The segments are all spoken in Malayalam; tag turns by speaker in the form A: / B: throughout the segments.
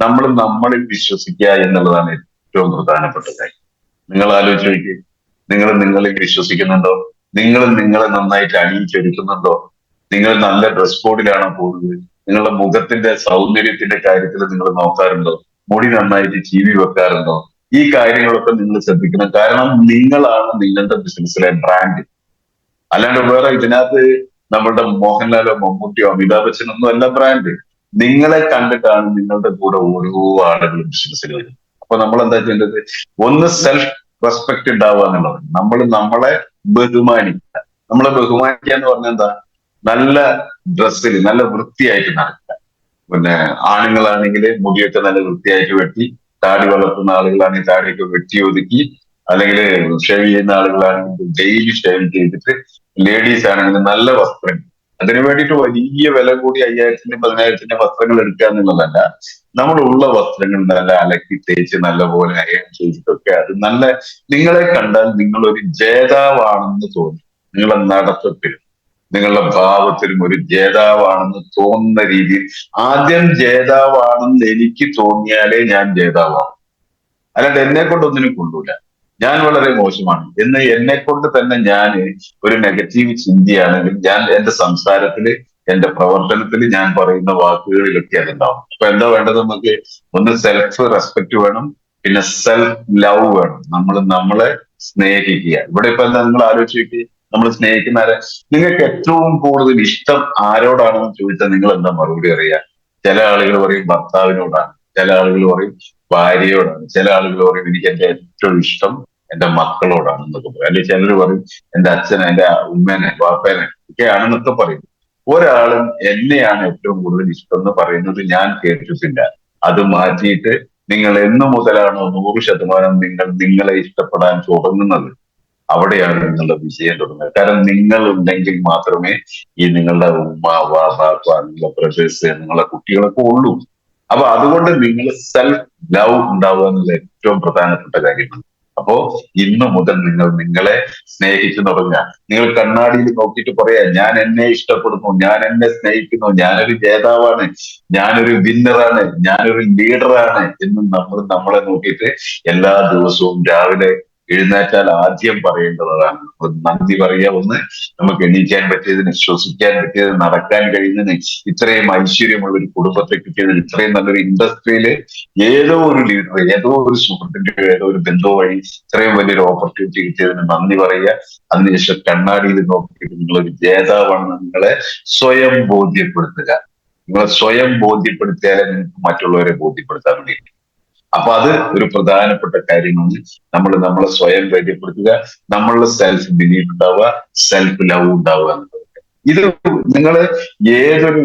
A: നമ്മൾ നമ്മളിൽ വിശ്വസിക്കുക എന്നുള്ളതാണ് ഏറ്റവും പ്രധാനപ്പെട്ട കാര്യം. നിങ്ങൾ ആലോചിച്ച് നോക്കി, നിങ്ങൾ നിങ്ങളിൽ വിശ്വസിക്കുന്നുണ്ടോ? നിങ്ങൾ നിങ്ങളെ നന്നായിട്ട് അണിയിച്ചൊരുക്കുന്നുണ്ടോ? നിങ്ങൾ നല്ല ഡ്രസ് കോഡിലാണോ പോകുന്നത്? നിങ്ങളുടെ മുഖത്തിന്റെ സൗന്ദര്യത്തിന്റെ കാര്യത്തിൽ നിങ്ങൾ നോക്കാറുണ്ടോ? മുടി നന്നായിട്ട് ചീവി വെക്കാറുണ്ടോ? ഈ കാര്യങ്ങളൊക്കെ നിങ്ങൾ ശ്രദ്ധിക്കണം. കാരണം നിങ്ങളാണ് നിങ്ങളുടെ ബിസിനസ്സിലെ ബ്രാൻഡ്. അല്ലാണ്ട് വേറെ ഇതിനകത്ത് നമ്മളുടെ മോഹൻലാലോ മമ്മൂട്ടിയോ അമിതാഭ് ബച്ചനൊന്നും അല്ല ബ്രാൻഡ്. നിങ്ങളെ കണ്ടിട്ടാണ് നിങ്ങളുടെ കൂടെ ഓരോ ആളുകളും ബിസിനസ്സിൽ വരുന്നത്. അപ്പൊ നമ്മൾ എന്താ ചെയ്യേണ്ടത്? ഒന്ന് സെൽഫ് റെസ്പെക്ട് ഉണ്ടാവുക എന്നുള്ളത്. നമ്മൾ നമ്മളെ ബഹുമാനിക്കുക. നമ്മളെ ബഹുമാനിക്കുക എന്ന് പറഞ്ഞാൽ എന്താ? നല്ല ഡ്രസ്സിൽ നല്ല വൃത്തിയായിട്ട് നടക്കുക. പിന്നെ ആണുങ്ങളാണെങ്കിൽ മുടിയൊക്കെ നല്ല വൃത്തിയായിട്ട് വെട്ടി, താടി വളർത്തുന്ന ആളുകളാണെങ്കിൽ താടിയൊക്കെ വെട്ടി ഒതുക്കി, അല്ലെങ്കിൽ ഷേവ് ചെയ്യുന്ന ആളുകളാണെങ്കിൽ ഡെയിലി ഷേവ് ചെയ്തിട്ട്, ലേഡീസ് ആണെങ്കിൽ നല്ല വസ്ത്രങ്ങൾ. അതിനു വേണ്ടിയിട്ട് വലിയ വില കൂടി 5000-ന്റെ 10,000-ന്റെ വസ്ത്രങ്ങൾ എടുക്കുക എന്നുള്ളതല്ല. നമ്മളുള്ള വസ്ത്രങ്ങൾ നല്ല അലക്കി തേച്ച് നല്ലപോലെ അയൺ ചെയ്തിട്ടൊക്കെ അത് നല്ല, നിങ്ങളെ കണ്ടാൽ നിങ്ങളൊരു ജേതാവാണെന്ന് തോന്നും. നിങ്ങളുടെ നടത്തത്തിലും നിങ്ങളുടെ ഭാവത്തിലും ഒരു ജേതാവാണെന്ന് തോന്നുന്ന രീതിയിൽ ആദ്യം ജേതാവാണെന്ന് എനിക്ക് തോന്നിയാലേ ഞാൻ ജേതാവാകും. അല്ലാണ്ട് എന്നെ കൊണ്ട് ഒന്നിനും കൊള്ളൂല, ഞാൻ വളരെ മോശമാണ് എന്ന് എന്നെ കൊണ്ട് തന്നെ ഞാൻ ഒരു നെഗറ്റീവ് ചിന്തയാണെങ്കിൽ ഞാൻ എന്റെ സംസാരത്തില്, എന്റെ പ്രവർത്തനത്തിൽ, ഞാൻ പറയുന്ന വാക്കുകളിലൊക്കെ അതുണ്ടാവും. അപ്പൊ എന്താ വേണ്ടത് നമുക്ക്? ഒന്ന് സെൽഫ് റെസ്പെക്ട് വേണം, പിന്നെ സെൽഫ് ലവ് വേണം. നമ്മൾ നമ്മളെ സ്നേഹിക്കുക. ഇവിടെ ഇപ്പൊ എന്താ നിങ്ങൾ ആലോചിച്ച്, നമ്മൾ സ്നേഹിക്കുന്ന ആരെ? നിങ്ങൾക്ക് ഏറ്റവും കൂടുതൽ ഇഷ്ടം ആരോടാണെന്ന് ചോദിച്ചാൽ നിങ്ങൾ എന്താ മറുപടി അറിയാ? ചില ആളുകൾ പറയും ഭർത്താവിനോടാണ്, ചില ആളുകൾ പറയും ഭാര്യയോടാണ്, ചില ആളുകൾ പറയും എനിക്ക് എന്റെ ഏറ്റവും ഇഷ്ടം എന്റെ മക്കളോടാണ് എന്നൊക്കെ പറയും. അല്ലെങ്കിൽ ചിലർ പറയും എന്റെ അച്ഛനെ, എന്റെ ഉമ്മേനെ, ബാപ്പേനെ ഒക്കെ ആണെന്നൊക്കെ പറയും. ഒരാളും എന്നെയാണ് ഏറ്റവും കൂടുതൽ ഇഷ്ടം എന്ന് പറയുന്നത് ഞാൻ കേട്ടിട്ടില്ല. അത് മാറ്റിയിട്ട് നിങ്ങൾ എന്നു മുതലാണോ 100% നിങ്ങൾ നിങ്ങളെ ഇഷ്ടപ്പെടാൻ തുടങ്ങുന്നത്, അവിടെയാണ് നിങ്ങളുടെ വിജയം തുടങ്ങുന്നത്. കാരണം നിങ്ങൾ ഉണ്ടെങ്കിൽ മാത്രമേ ഈ നിങ്ങളുടെ ഉമ്മ, ബാപ്പ, നിങ്ങളുടെ ബ്രദേഴ്സ്, നിങ്ങളുടെ കുട്ടികളൊക്കെ ഉള്ളൂ. അപ്പൊ അതുകൊണ്ട് നിങ്ങൾ സെൽഫ് ലവ് ഉണ്ടാവുക എന്നുള്ള ഏറ്റവും പ്രധാനപ്പെട്ട കാര്യമാണ്. അപ്പോ ഇന്നു മുതൽ നിങ്ങൾ നിങ്ങളെ സ്നേഹിച്ചു തുടങ്ങുക. നിങ്ങൾ കണ്ണാടിയിൽ നോക്കിയിട്ട് പറയാ, ഞാൻ എന്നെ ഇഷ്ടപ്പെടുന്നു, ഞാൻ എന്നെ സ്നേഹിക്കുന്നു, ഞാനൊരു ജേതാവാണ്, ഞാനൊരു വിന്നറാണ്, ഞാനൊരു ലീഡറാണ് എന്ന് നമ്മൾ നമ്മളെ നോക്കിയിട്ട് എല്ലാ ദിവസവും രാവിലെ എഴുന്നേറ്റാൽ ആദ്യം പറയേണ്ടതാണ്. നന്ദി പറയുക. ഒന്ന്, നമുക്ക് എണീക്കാൻ പറ്റിയതിന്, ശ്വസിക്കാൻ പറ്റിയതിന്, നടക്കാൻ കഴിയുന്നതിന്, ഇത്രയും ഐശ്വര്യമുള്ള ഒരു കുടുംബത്തെ കിട്ടിയതിന്, ഇത്രയും നല്ലൊരു ഇൻഡസ്ട്രിയില് ഏതോ ഒരു ലീഡർ, ഏതോ ഒരു സുഹൃത്തിന്റെ, ഏതോ ഒരു ബന്ധു വഴി ഇത്രയും വലിയൊരു ഓപ്പർച്യൂണിറ്റി കിട്ടിയതിന് നന്ദി പറയുക. അതിനുശേഷം കണ്ണാടിയിൽ നോക്കിയിട്ട് നിങ്ങളൊരു ജേതാവാണെന്ന് നിങ്ങളെ സ്വയം ബോധ്യപ്പെടുത്തുക. നിങ്ങളെ സ്വയം ബോധ്യപ്പെടുത്തിയാലേ നിങ്ങൾക്ക് മറ്റുള്ളവരെ ബോധ്യപ്പെടുത്താൻ വേണ്ടി. അപ്പൊ അത് ഒരു പ്രധാനപ്പെട്ട കാര്യമാണ്. നമ്മൾ നമ്മളെ സ്വയം ബോധ്യപ്പെടുത്തുക, നമ്മളുടെ സെൽഫ് ബിലീഫ് ഉണ്ടാവുക, സെൽഫ് ലവ് ഉണ്ടാവുക എന്നുള്ളത്. ഇത് നിങ്ങൾ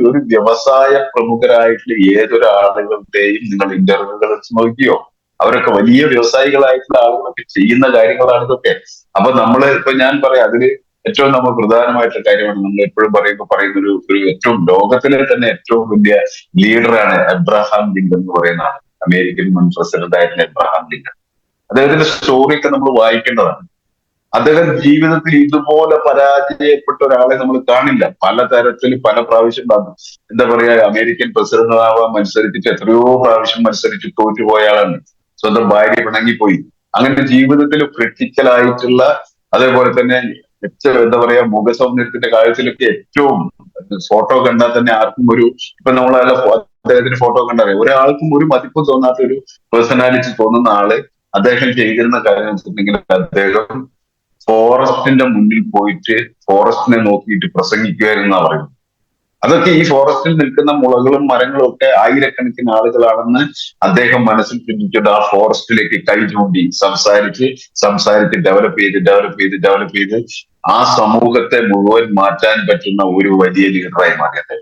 A: ഒരു വ്യവസായ പ്രമുഖരായിട്ടുള്ള ഏതൊരു ആളുകളുടെയും നിങ്ങൾ ഇന്റർവ്യൂകൾ വെച്ച് നോക്കിയോ, അവരൊക്കെ വലിയ വ്യവസായികളായിട്ടുള്ള ആളുകളൊക്കെ ചെയ്യുന്ന കാര്യങ്ങളാണ് ഇതൊക്കെ. അപ്പൊ ഇപ്പൊ ഞാൻ പറയാം, അതില് ഏറ്റവും നമ്മൾ പ്രധാനമായിട്ടുള്ള കാര്യമാണ് നമ്മൾ എപ്പോഴും പറയുന്ന ഒരു ഏറ്റവും ലോകത്തിലെ തന്നെ ഏറ്റവും വലിയ ലീഡറാണ് എബ്രഹാം ലിങ്കൺ എന്ന് പറയുന്ന ആൾ. അമേരിക്കൻ മുൻ പ്രസിഡന്റ് ആയിട്ടുള്ള എബ്രഹാം ലിങ്കൺ. അദ്ദേഹത്തിന്റെ സ്റ്റോറിയൊക്കെ നമ്മൾ വായിക്കേണ്ടതാണ്. അദ്ദേഹം ജീവിതത്തിൽ ഇതുപോലെ പരാജയപ്പെട്ട ഒരാളെ നമ്മൾ കാണില്ല. പലതരത്തിൽ പല പ്രാവശ്യം എന്താ പറയാ, അമേരിക്കൻ പ്രസിഡന്റ് ആവാൻ മത്സരിച്ചിട്ട് എത്രയോ പ്രാവശ്യം മത്സരിച്ച് തോറ്റുപോയ ആളാണ്. സ്വന്തം ഭാര്യ പിണങ്ങിപ്പോയി. അങ്ങനെ ജീവിതത്തിൽ ക്രിട്ടിക്കലായിട്ടുള്ള, അതേപോലെ തന്നെ എന്താ പറയാ, മുഖസൗന്ദര്യത്തിന്റെ കാര്യത്തിലൊക്കെ ഏറ്റവും, ഫോട്ടോ കണ്ടാൽ തന്നെ ആർക്കും ഇപ്പൊ നമ്മളെ അദ്ദേഹത്തിന്റെ ഫോട്ടോ കണ്ടാൽ ഒരാൾക്കും ഒരു മതിപ്പ് തോന്നാത്ത ഒരു പേഴ്സണാലിറ്റി തോന്നുന്ന ആള് അദ്ദേഹം ചെയ്തിരുന്ന കാര്യം വെച്ചിട്ടുണ്ടെങ്കിൽ, അദ്ദേഹം ഫോറസ്റ്റിന്റെ മുന്നിൽ പോയിട്ട് ഫോറസ്റ്റിനെ നോക്കിയിട്ട് പ്രസംഗിക്കുമായിരുന്നാ പറയുന്നത്. അതൊക്കെ ഈ ഫോറസ്റ്റിൽ നിൽക്കുന്ന മുളകളും മരങ്ങളും ഒക്കെ ആയിരക്കണക്കിന് ആളുകളാണെന്ന് അദ്ദേഹം മനസ്സിൽ ചിന്തിച്ചിട്ട് ആ ഫോറസ്റ്റിലേക്ക് കൈ ചൂണ്ടി സംസാരിച്ച് ഡെവലപ്പ് ചെയ്ത് ആ സമൂഹത്തെ മുഴുവൻ മാറ്റാൻ പറ്റുന്ന ഒരു വലിയ ലീഡറായി മാറിയത്.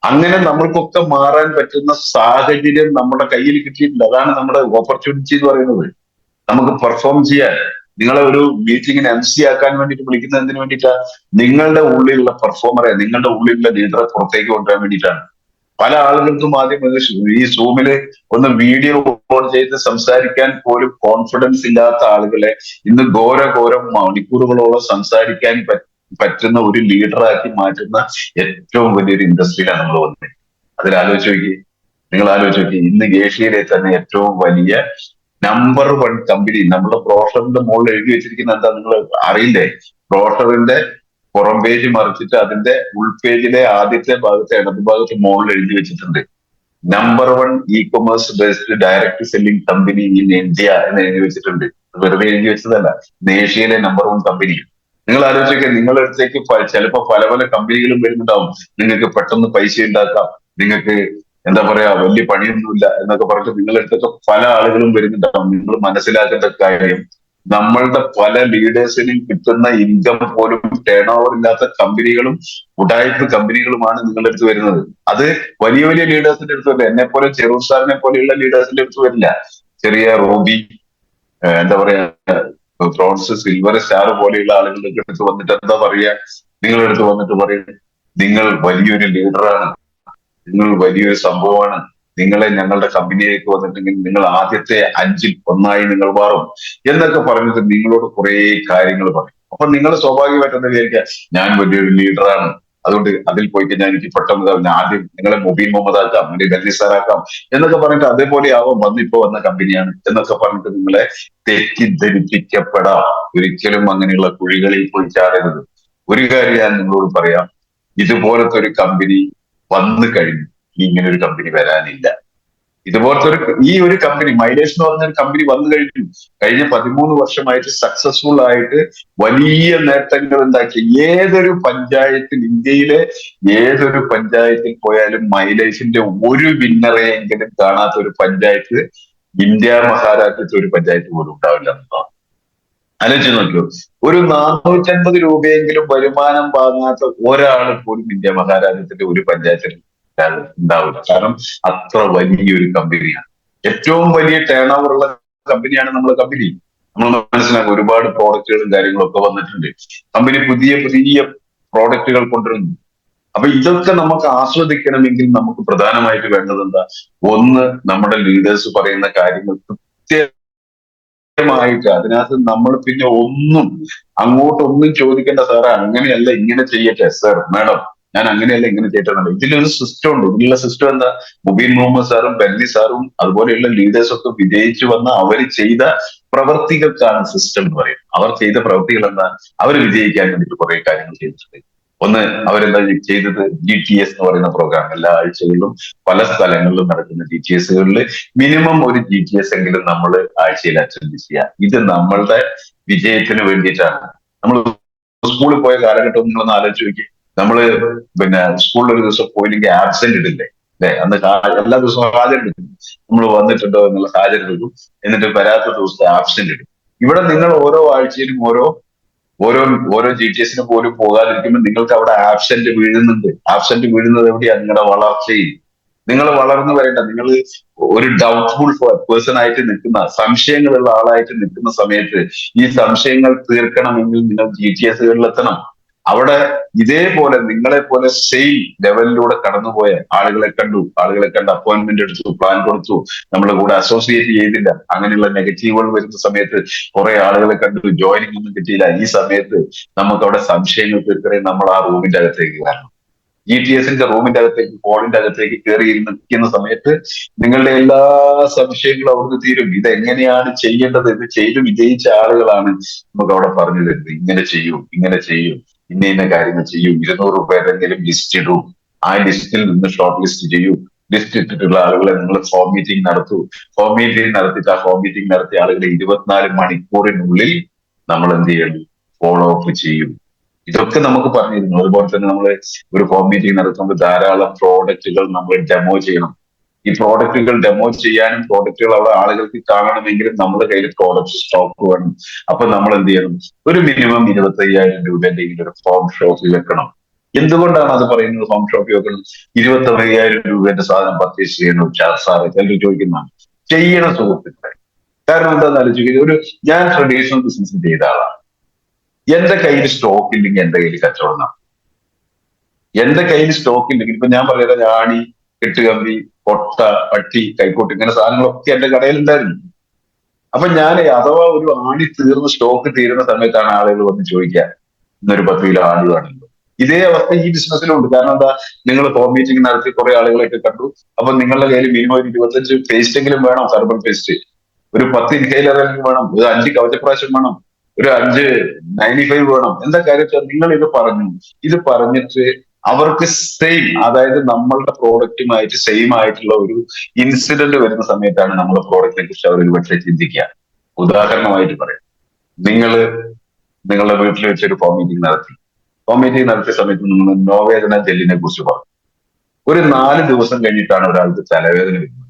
A: അങ്ങനെ നമ്മൾക്കൊക്കെ മാറാൻ പറ്റുന്ന സാഹചര്യം നമ്മുടെ കയ്യിൽ കിട്ടിയിട്ടില്ല. അതാണ് നമ്മുടെ ഓപ്പർച്യൂണിറ്റി എന്ന് പറയുന്നത്. നമുക്ക് പെർഫോം ചെയ്യാൻ, നിങ്ങളെ ഒരു മീറ്റിങ്ങിന് MC ആക്കാൻ വേണ്ടിയിട്ട് വിളിക്കുന്നത് എന്തിനു വേണ്ടിയിട്ടാ? നിങ്ങളുടെ ഉള്ളിലുള്ള പെർഫോമറെ, നിങ്ങളുടെ ഉള്ളിലുള്ള ലീഡറെ പുറത്തേക്ക് കൊണ്ടുവരാൻ വേണ്ടിയിട്ടാണ്. പല ആളുകൾക്കും ആദ്യം ഈ സൂമില് ഒന്ന് വീഡിയോ ഓൺ ചെയ്ത് സംസാരിക്കാൻ പോലും കോൺഫിഡൻസ് ഇല്ലാത്ത ആളുകളെ ഇന്ന് ഘോരം മണിക്കൂറുകളോളം സംസാരിക്കാൻ പറ്റുന്ന ഒരു ലീഡറാക്കി മാറ്റുന്ന ഏറ്റവും വലിയൊരു ഇൻഡസ്ട്രിയിലാണ് നമ്മൾ വന്നത്. അതിലാലോചിച്ച് നോക്കി, നിങ്ങൾ ആലോചിച്ച് നോക്കി, ഇന്ന് ഏഷ്യയിലെ തന്നെ ഏറ്റവും വലിയ നമ്പർ 1 കമ്പനി നമ്മുടെ ബ്രോഷറിന്റെ മുകളിൽ എഴുതി വെച്ചിരിക്കുന്ന എന്താ നിങ്ങൾ അറിയില്ലേ? ബ്രോഷറിന്റെ പുറം പേജ് മറിച്ചിട്ട് അതിന്റെ ഉൾപേജിലെ ആദ്യത്തെ ഭാഗത്തെ ഇടത് ഭാഗത്ത് മുകളിൽ എഴുതി വെച്ചിട്ടുണ്ട് number 1 e-commerce based direct selling company in India എന്ന് എഴുതി വെച്ചിട്ടുണ്ട്. വെറുതെ എഴുതി വെച്ചതല്ല, ഏഷ്യയിലെ നമ്പർ 1 കമ്പനി. നിങ്ങൾ ആലോചിച്ചൊക്കെ, നിങ്ങളുടെ അടുത്തേക്ക് ചിലപ്പോ പല പല കമ്പനികളും വരുന്നുണ്ടാവും. നിങ്ങൾക്ക് പെട്ടെന്ന് പൈസ ഉണ്ടാക്കാം, നിങ്ങൾക്ക് എന്താ പറയാ വലിയ പണിയൊന്നുമില്ല എന്നൊക്കെ പറഞ്ഞിട്ട് നിങ്ങളുടെ അടുത്തൊക്കെ പല ആളുകളും വരുന്നുണ്ടാവും. നിങ്ങൾ മനസ്സിലാക്കേണ്ട കാര്യം, നമ്മളുടെ പല ലീഡേഴ്സിനും കിട്ടുന്ന ഇൻകം പോലും ടേൺ ഓവർ ഇല്ലാത്ത കമ്പനികളും ഉടായ്പ കമ്പനികളുമാണ് നിങ്ങളുടെ അടുത്ത് വരുന്നത്. അത് വലിയ വലിയ ലീഡേഴ്സിന്റെ അടുത്ത് വരില്ല. എന്നെ പോലെ ചെറൂർ സാറിനെ പോലെയുള്ള ലീഡേഴ്സിന്റെ അടുത്ത് വരില്ല. ചെറിയ റോബി, എന്താ പറയാ ബ്രോൺസ്, സിൽവർ സ്റ്റാർ പോലെയുള്ള ആളുകളുടെ അടുത്ത് വന്നിട്ട് എന്താ പറയാ, നിങ്ങളുടെ അടുത്ത് വന്നിട്ട് പറയും നിങ്ങൾ വലിയൊരു ലീഡറാണ്, നിങ്ങൾ വലിയൊരു സംഭവമാണ്, നിങ്ങളെ ഞങ്ങളുടെ കമ്പനിയിലേക്ക് വന്നിട്ടുണ്ടെങ്കിൽ നിങ്ങൾ ആദ്യത്തെ 5-ൽ 1 നിങ്ങൾ മാറും എന്നൊക്കെ പറഞ്ഞിട്ട് നിങ്ങളോട് കുറെ കാര്യങ്ങൾ പറയും. അപ്പൊ നിങ്ങൾ സ്വാഭാവികമായിട്ട് എന്താ വിചാരിക്കുക, ഞാൻ വലിയൊരു ലീഡറാണ്, അതുകൊണ്ട് അതിൽ പോയി കഴിഞ്ഞാൽ എനിക്ക് പെട്ടെന്ന് ആദ്യം നിങ്ങളെ മുബീൻ മുഹമ്മദ് ആക്കാം, അല്ലെങ്കിൽ ബെന്നി സാറാക്കാം എന്നൊക്കെ പറഞ്ഞിട്ട് അതേപോലെ ആവാം ഇപ്പൊ വന്ന കമ്പനിയാണ് എന്നൊക്കെ പറഞ്ഞിട്ട് നിങ്ങളെ തെറ്റിദ്ധരിപ്പിക്കപ്പെടാം. ഒരിക്കലും അങ്ങനെയുള്ള കുഴികളിൽ പോയി ചാടരുത്. ഒരു കാര്യം ഞാൻ നിങ്ങളോട് പറയാം, ഇതുപോലത്തെ ഒരു കമ്പനി വന്നു കഴിഞ്ഞു, ഇങ്ങനെ ഒരു കമ്പനി വരാനില്ല. ഇതുപോലത്തെ ഈ ഒരു കമ്പനി മൈലേഷ് എന്ന് പറഞ്ഞ ഒരു കമ്പനി വന്നു കഴിഞ്ഞു. കഴിഞ്ഞ 13 വർഷമായിട്ട് സക്സസ്ഫുൾ ആയിട്ട് വലിയ നേട്ടങ്ങൾ ഉണ്ടാക്കി. ഏതൊരു പഞ്ചായത്തിൽ, ഇന്ത്യയിലെ ഏതൊരു പഞ്ചായത്തിൽ പോയാലും മൈലേഷിന്റെ ഒരു വിന്നറെയെങ്കിലും കാണാത്ത ഒരു പഞ്ചായത്ത് ഇന്ത്യ മഹാരാജ്യത്ത് ഒരു പഞ്ചായത്ത് പോലും ഉണ്ടാവില്ല എന്നതാണ്. ആലോചിച്ച് നോക്കൂ, ഒരു 450 രൂപയെങ്കിലും വരുമാനം വാങ്ങാത്ത ഒരാൾ പോലും ഇന്ത്യ മഹാരാജ്യത്തിന്റെ ഒരു പഞ്ചായത്തിൽ ഉണ്ടാവില്ല. കാരണം അത്ര വലിയൊരു കമ്പനിയാണ്. ഏറ്റവും വലിയ ടേൺ ഓവർ ഉള്ള കമ്പനിയാണ് നമ്മുടെ കമ്പനി. നമ്മൾ മനസ്സിലാക്കും, ഒരുപാട് പ്രോഡക്റ്റുകളും കാര്യങ്ങളും ഒക്കെ വന്നിട്ടുണ്ട്. കമ്പനി പുതിയ പുതിയ പ്രോഡക്റ്റുകൾ കൊണ്ടുവരുന്നു. അപ്പൊ ഇതൊക്കെ നമുക്ക് ആസ്വദിക്കണമെങ്കിൽ നമുക്ക് പ്രധാനമായിട്ട് വേണ്ടത് എന്താ? ഒന്ന്, നമ്മുടെ ലീഡേഴ്സ് പറയുന്ന കാര്യങ്ങൾ കൃത്യമായിട്ട് അതിനകത്ത് നമ്മൾ പിന്നെ അങ്ങോട്ടൊന്നും ചോദിക്കേണ്ട. സാറേ അങ്ങനെയല്ല, ഇങ്ങനെ ചെയ്യട്ടെ, സർ മാഡം ഞാൻ അങ്ങനെയല്ല ഇങ്ങനെ ചെയ്തിട്ടുണ്ട്. ഇതിലൊരു സിസ്റ്റം ഉണ്ട്. ഇതിലുള്ള സിസ്റ്റം എന്താ? മുബീൻ മുഹമ്മദ് സാറും ബെന്നി സാറും അതുപോലെയുള്ള ലീഡേഴ്സ് ഒക്കെ വിജയിച്ചു വന്ന അവർ ചെയ്ത പ്രവർത്തികൾക്കാണ് സിസ്റ്റം എന്ന് പറയുന്നത്. അവർ ചെയ്ത പ്രവൃത്തികൾ എന്താ? അവർ വിജയിക്കാൻ വേണ്ടിയിട്ട് കുറെ കാര്യങ്ങൾ ചെയ്തിട്ടുണ്ട്. ഒന്ന്, അവരെന്താ ചെയ്തത്? GTS എന്ന് പറയുന്ന പ്രോഗ്രാം എല്ലാ ആഴ്ചകളിലും പല സ്ഥലങ്ങളിലും നടക്കുന്ന GTSകളിൽ മിനിമം ഒരു GTS എങ്കിലും നമ്മൾ ആഴ്ചയിൽ അറ്റൻഡ് ചെയ്യുക. ഇത് നമ്മളുടെ വിജയത്തിന് വേണ്ടിയിട്ടാണ്. നമ്മൾ സ്കൂളിൽ പോയ കാലഘട്ടം നിങ്ങളൊന്ന് ആലോചിച്ച് നോക്കി. നമ്മള് പിന്നെ സ്കൂളിൽ ഒരു ദിവസം പോയില്ലെങ്കിൽ ആബ്സെന്റ് ഇടില്ലേ? അല്ലെ? അന്ന് എല്ലാ ദിവസവും ഹാജരെടുക്കും. നമ്മൾ വന്നിട്ടുണ്ടോ എന്നുള്ള ഹാജരെടുക്കും. എന്നിട്ട് വരാത്ത ദിവസത്തെ ആബ്സെന്റ് ഇടും. ഇവിടെ നിങ്ങൾ ഓരോ ആഴ്ചയിലും ഓരോ GTSന് പോലും പോകാതിരിക്കുമ്പോൾ നിങ്ങൾക്ക് അവിടെ ആബ്സെന്റ് വീഴുന്നുണ്ട്. ആബ്സെന്റ് വീഴുന്നത് എവിടെയാണ്? നിങ്ങളുടെ വളർച്ചയിൽ. നിങ്ങൾ വളർന്നു വരേണ്ട, നിങ്ങൾ ഒരു ഡൗട്ട്ഫുൾ പേഴ്സൺ ആയിട്ട് നിൽക്കുന്ന, സംശയങ്ങളുള്ള ആളായിട്ട് നിൽക്കുന്ന സമയത്ത് ഈ സംശയങ്ങൾ തീർക്കണമെങ്കിൽ നിങ്ങൾ GTSകളിൽ എത്തണം. അവിടെ ഇതേപോലെ നിങ്ങളെ പോലെ സെയിം ലെവലിലൂടെ കടന്നുപോയ ആളുകളെ കണ്ട് അപ്പോയിന്റ്മെന്റ് എടുത്തു, പ്ലാൻ കൊടുത്തു, നമ്മുടെ കൂടെ അസോസിയേറ്റ് ചെയ്തില്ല, അങ്ങനെയുള്ള നെഗറ്റീവുകൾ വരുന്ന സമയത്ത് കുറെ ആളുകളെ കണ്ടു, ജോയിനിങ് ഒന്നും കിട്ടിയില്ല. ഈ സമയത്ത് നമുക്ക് അവിടെ സംശയങ്ങൾ തീർക്കണേ നമ്മൾ ആ റൂമിന്റെ അകത്തേക്ക് കയറണം. GTSന്റെ റൂമിന്റെ അകത്തേക്ക്, ഹോളിന്റെ അകത്തേക്ക് കയറി നിൽക്കുന്ന സമയത്ത് നിങ്ങളുടെ എല്ലാ സംശയങ്ങളും അവിടുന്ന് തീരും. ഇതെങ്ങനെയാണ് ചെയ്യേണ്ടത്, ഇത് ചെയ്ത് വിജയിച്ച ആളുകളാണ് നമുക്ക് അവിടെ പറഞ്ഞു തരുന്നത്. ഇങ്ങനെ ചെയ്യൂ, ഇന്ന കാര്യങ്ങൾ ചെയ്യൂ, 200 പേരെങ്കിലും ലിസ്റ്റ് ഇടൂ, ആ ലിസ്റ്റിൽ നിന്ന് ഷോർട്ട് ലിസ്റ്റ് ചെയ്യൂ, ലിസ്റ്റ് ഇട്ടിട്ടുള്ള ആളുകളെ നിങ്ങൾ ഫോം മീറ്റിംഗ് നടത്തൂ, ഫോം മീറ്റിംഗ് നടത്തിയിട്ട് ആ ഫോം മീറ്റിംഗ് നടത്തിയ ആളുകളെ 24 മണിക്കൂറിനുള്ളിൽ നമ്മൾ എന്ത് ചെയ്യണം? ഫോളോ അപ്പ് ചെയ്യും. ഇതൊക്കെ നമുക്ക് പറഞ്ഞിരുന്നു. അതുപോലെ തന്നെ നമ്മൾ ഒരു ഫോം മീറ്റിംഗ് നടത്തുമ്പോൾ ധാരാളം പ്രോഡക്റ്റുകൾ നമ്മൾ ഡെമോ ചെയ്യണം. ഈ പ്രോഡക്റ്റുകൾ ഡെമോ ചെയ്യാനും പ്രോഡക്റ്റുകൾ അവിടെ ആളുകൾക്ക് കാണണമെങ്കിലും നമ്മുടെ കയ്യിൽ പ്രോഡക്റ്റ് സ്റ്റോക്ക് വേണം. അപ്പൊ നമ്മൾ എന്ത് ചെയ്യണം? ഒരു മിനിമം 25,000 രൂപയുടെ ഒരു ഫോം ഷോപ്പിൽ വെക്കണം. എന്തുകൊണ്ടാണ് അത് പറയുന്നത്? ഫോം ഷോപ്പിൽ വെക്കണം. 25,000 രൂപയുടെ സാധനം പർച്ചേസ് ചെയ്യണം സാറ് ചിലർ ചോദിക്കുന്നതാണ്. ചെയ്യണ സുഹൃത്തുക്കളെ. കാരണം എന്താണെന്ന് ആലോചിക്കുന്നത്, ഞാൻ ട്രഡീഷണൽ ബിസിനസ് ചെയ്ത ആളാണ്. എന്റെ കയ്യിൽ സ്റ്റോക്ക് ഇല്ലെങ്കിൽ എന്റെ കയ്യിൽ കച്ചവടം നടക്കും. എന്റെ കയ്യിൽ സ്റ്റോക്ക് ഇല്ലെങ്കിൽ, ഇപ്പൊ ഞാൻ പറയുന്നത് ആണി, കെട്ടുകമ്പി, കൊട്ട, പട്ടി, കൈക്കോട്ട്, ഇങ്ങനെ സാധനങ്ങളൊക്കെ എന്റെ കടയിലുണ്ടായിരുന്നു. അപ്പൊ ഞാൻ അഥവാ ഒരു ആണി തീർന്ന് സ്റ്റോക്ക് തീരുന്ന സമയത്താണ് ആളുകൾ വന്ന് ചോദിക്കുക, ഇന്നൊരു 10 കിലോ ആണി വേണമല്ലോ. ഇതേ അവസ്ഥ ഈ ബിസിനസ്സിലും ഉണ്ട്. കാരണം എന്താ, നിങ്ങൾ ഹോം മീറ്റിംഗ് നടത്തി കുറെ ആളുകളെയൊക്കെ കണ്ടു. അപ്പൊ നിങ്ങളുടെ കയ്യിൽ മിനിമം ഒരു 25 പേസ്റ്റ് എങ്കിലും വേണം, ഹെർബൽ പേസ്റ്റ്. ഒരു 10 ഇൻഹേലർ വേണം, ഒരു 5 കവചപ്രാശം വേണം, ഒരു 5 95 വേണം. എന്താ കാര്യം വെച്ചാൽ നിങ്ങൾ ഇത് പറഞ്ഞു. ഇത് പറഞ്ഞിട്ട് അവർക്ക് സെയിം, അതായത് നമ്മളുടെ പ്രോഡക്റ്റുമായിട്ട് സെയിം ആയിട്ടുള്ള ഒരു ഇൻസിഡന്റ് വരുന്ന സമയത്താണ് നമ്മുടെ പ്രോഡക്റ്റിനെ കുറിച്ച് അവർ ഒരുപക്ഷെ ചിന്തിക്കുക. ഉദാഹരണമായിട്ട് പറയാം, നിങ്ങൾ നിങ്ങളുടെ വീട്ടിൽ വെച്ചൊരു ഹോം മീറ്റിംഗ് നടത്തി. ഹോം മീറ്റിംഗ് നടത്തിയ സമയത്ത് നിങ്ങൾ നോവേദന ജെല്ലിനെ കുറിച്ച് പറഞ്ഞു. ഒരു 4 ദിവസം കഴിഞ്ഞിട്ടാണ് ഒരാൾക്ക് തലവേദന വരുന്നത്.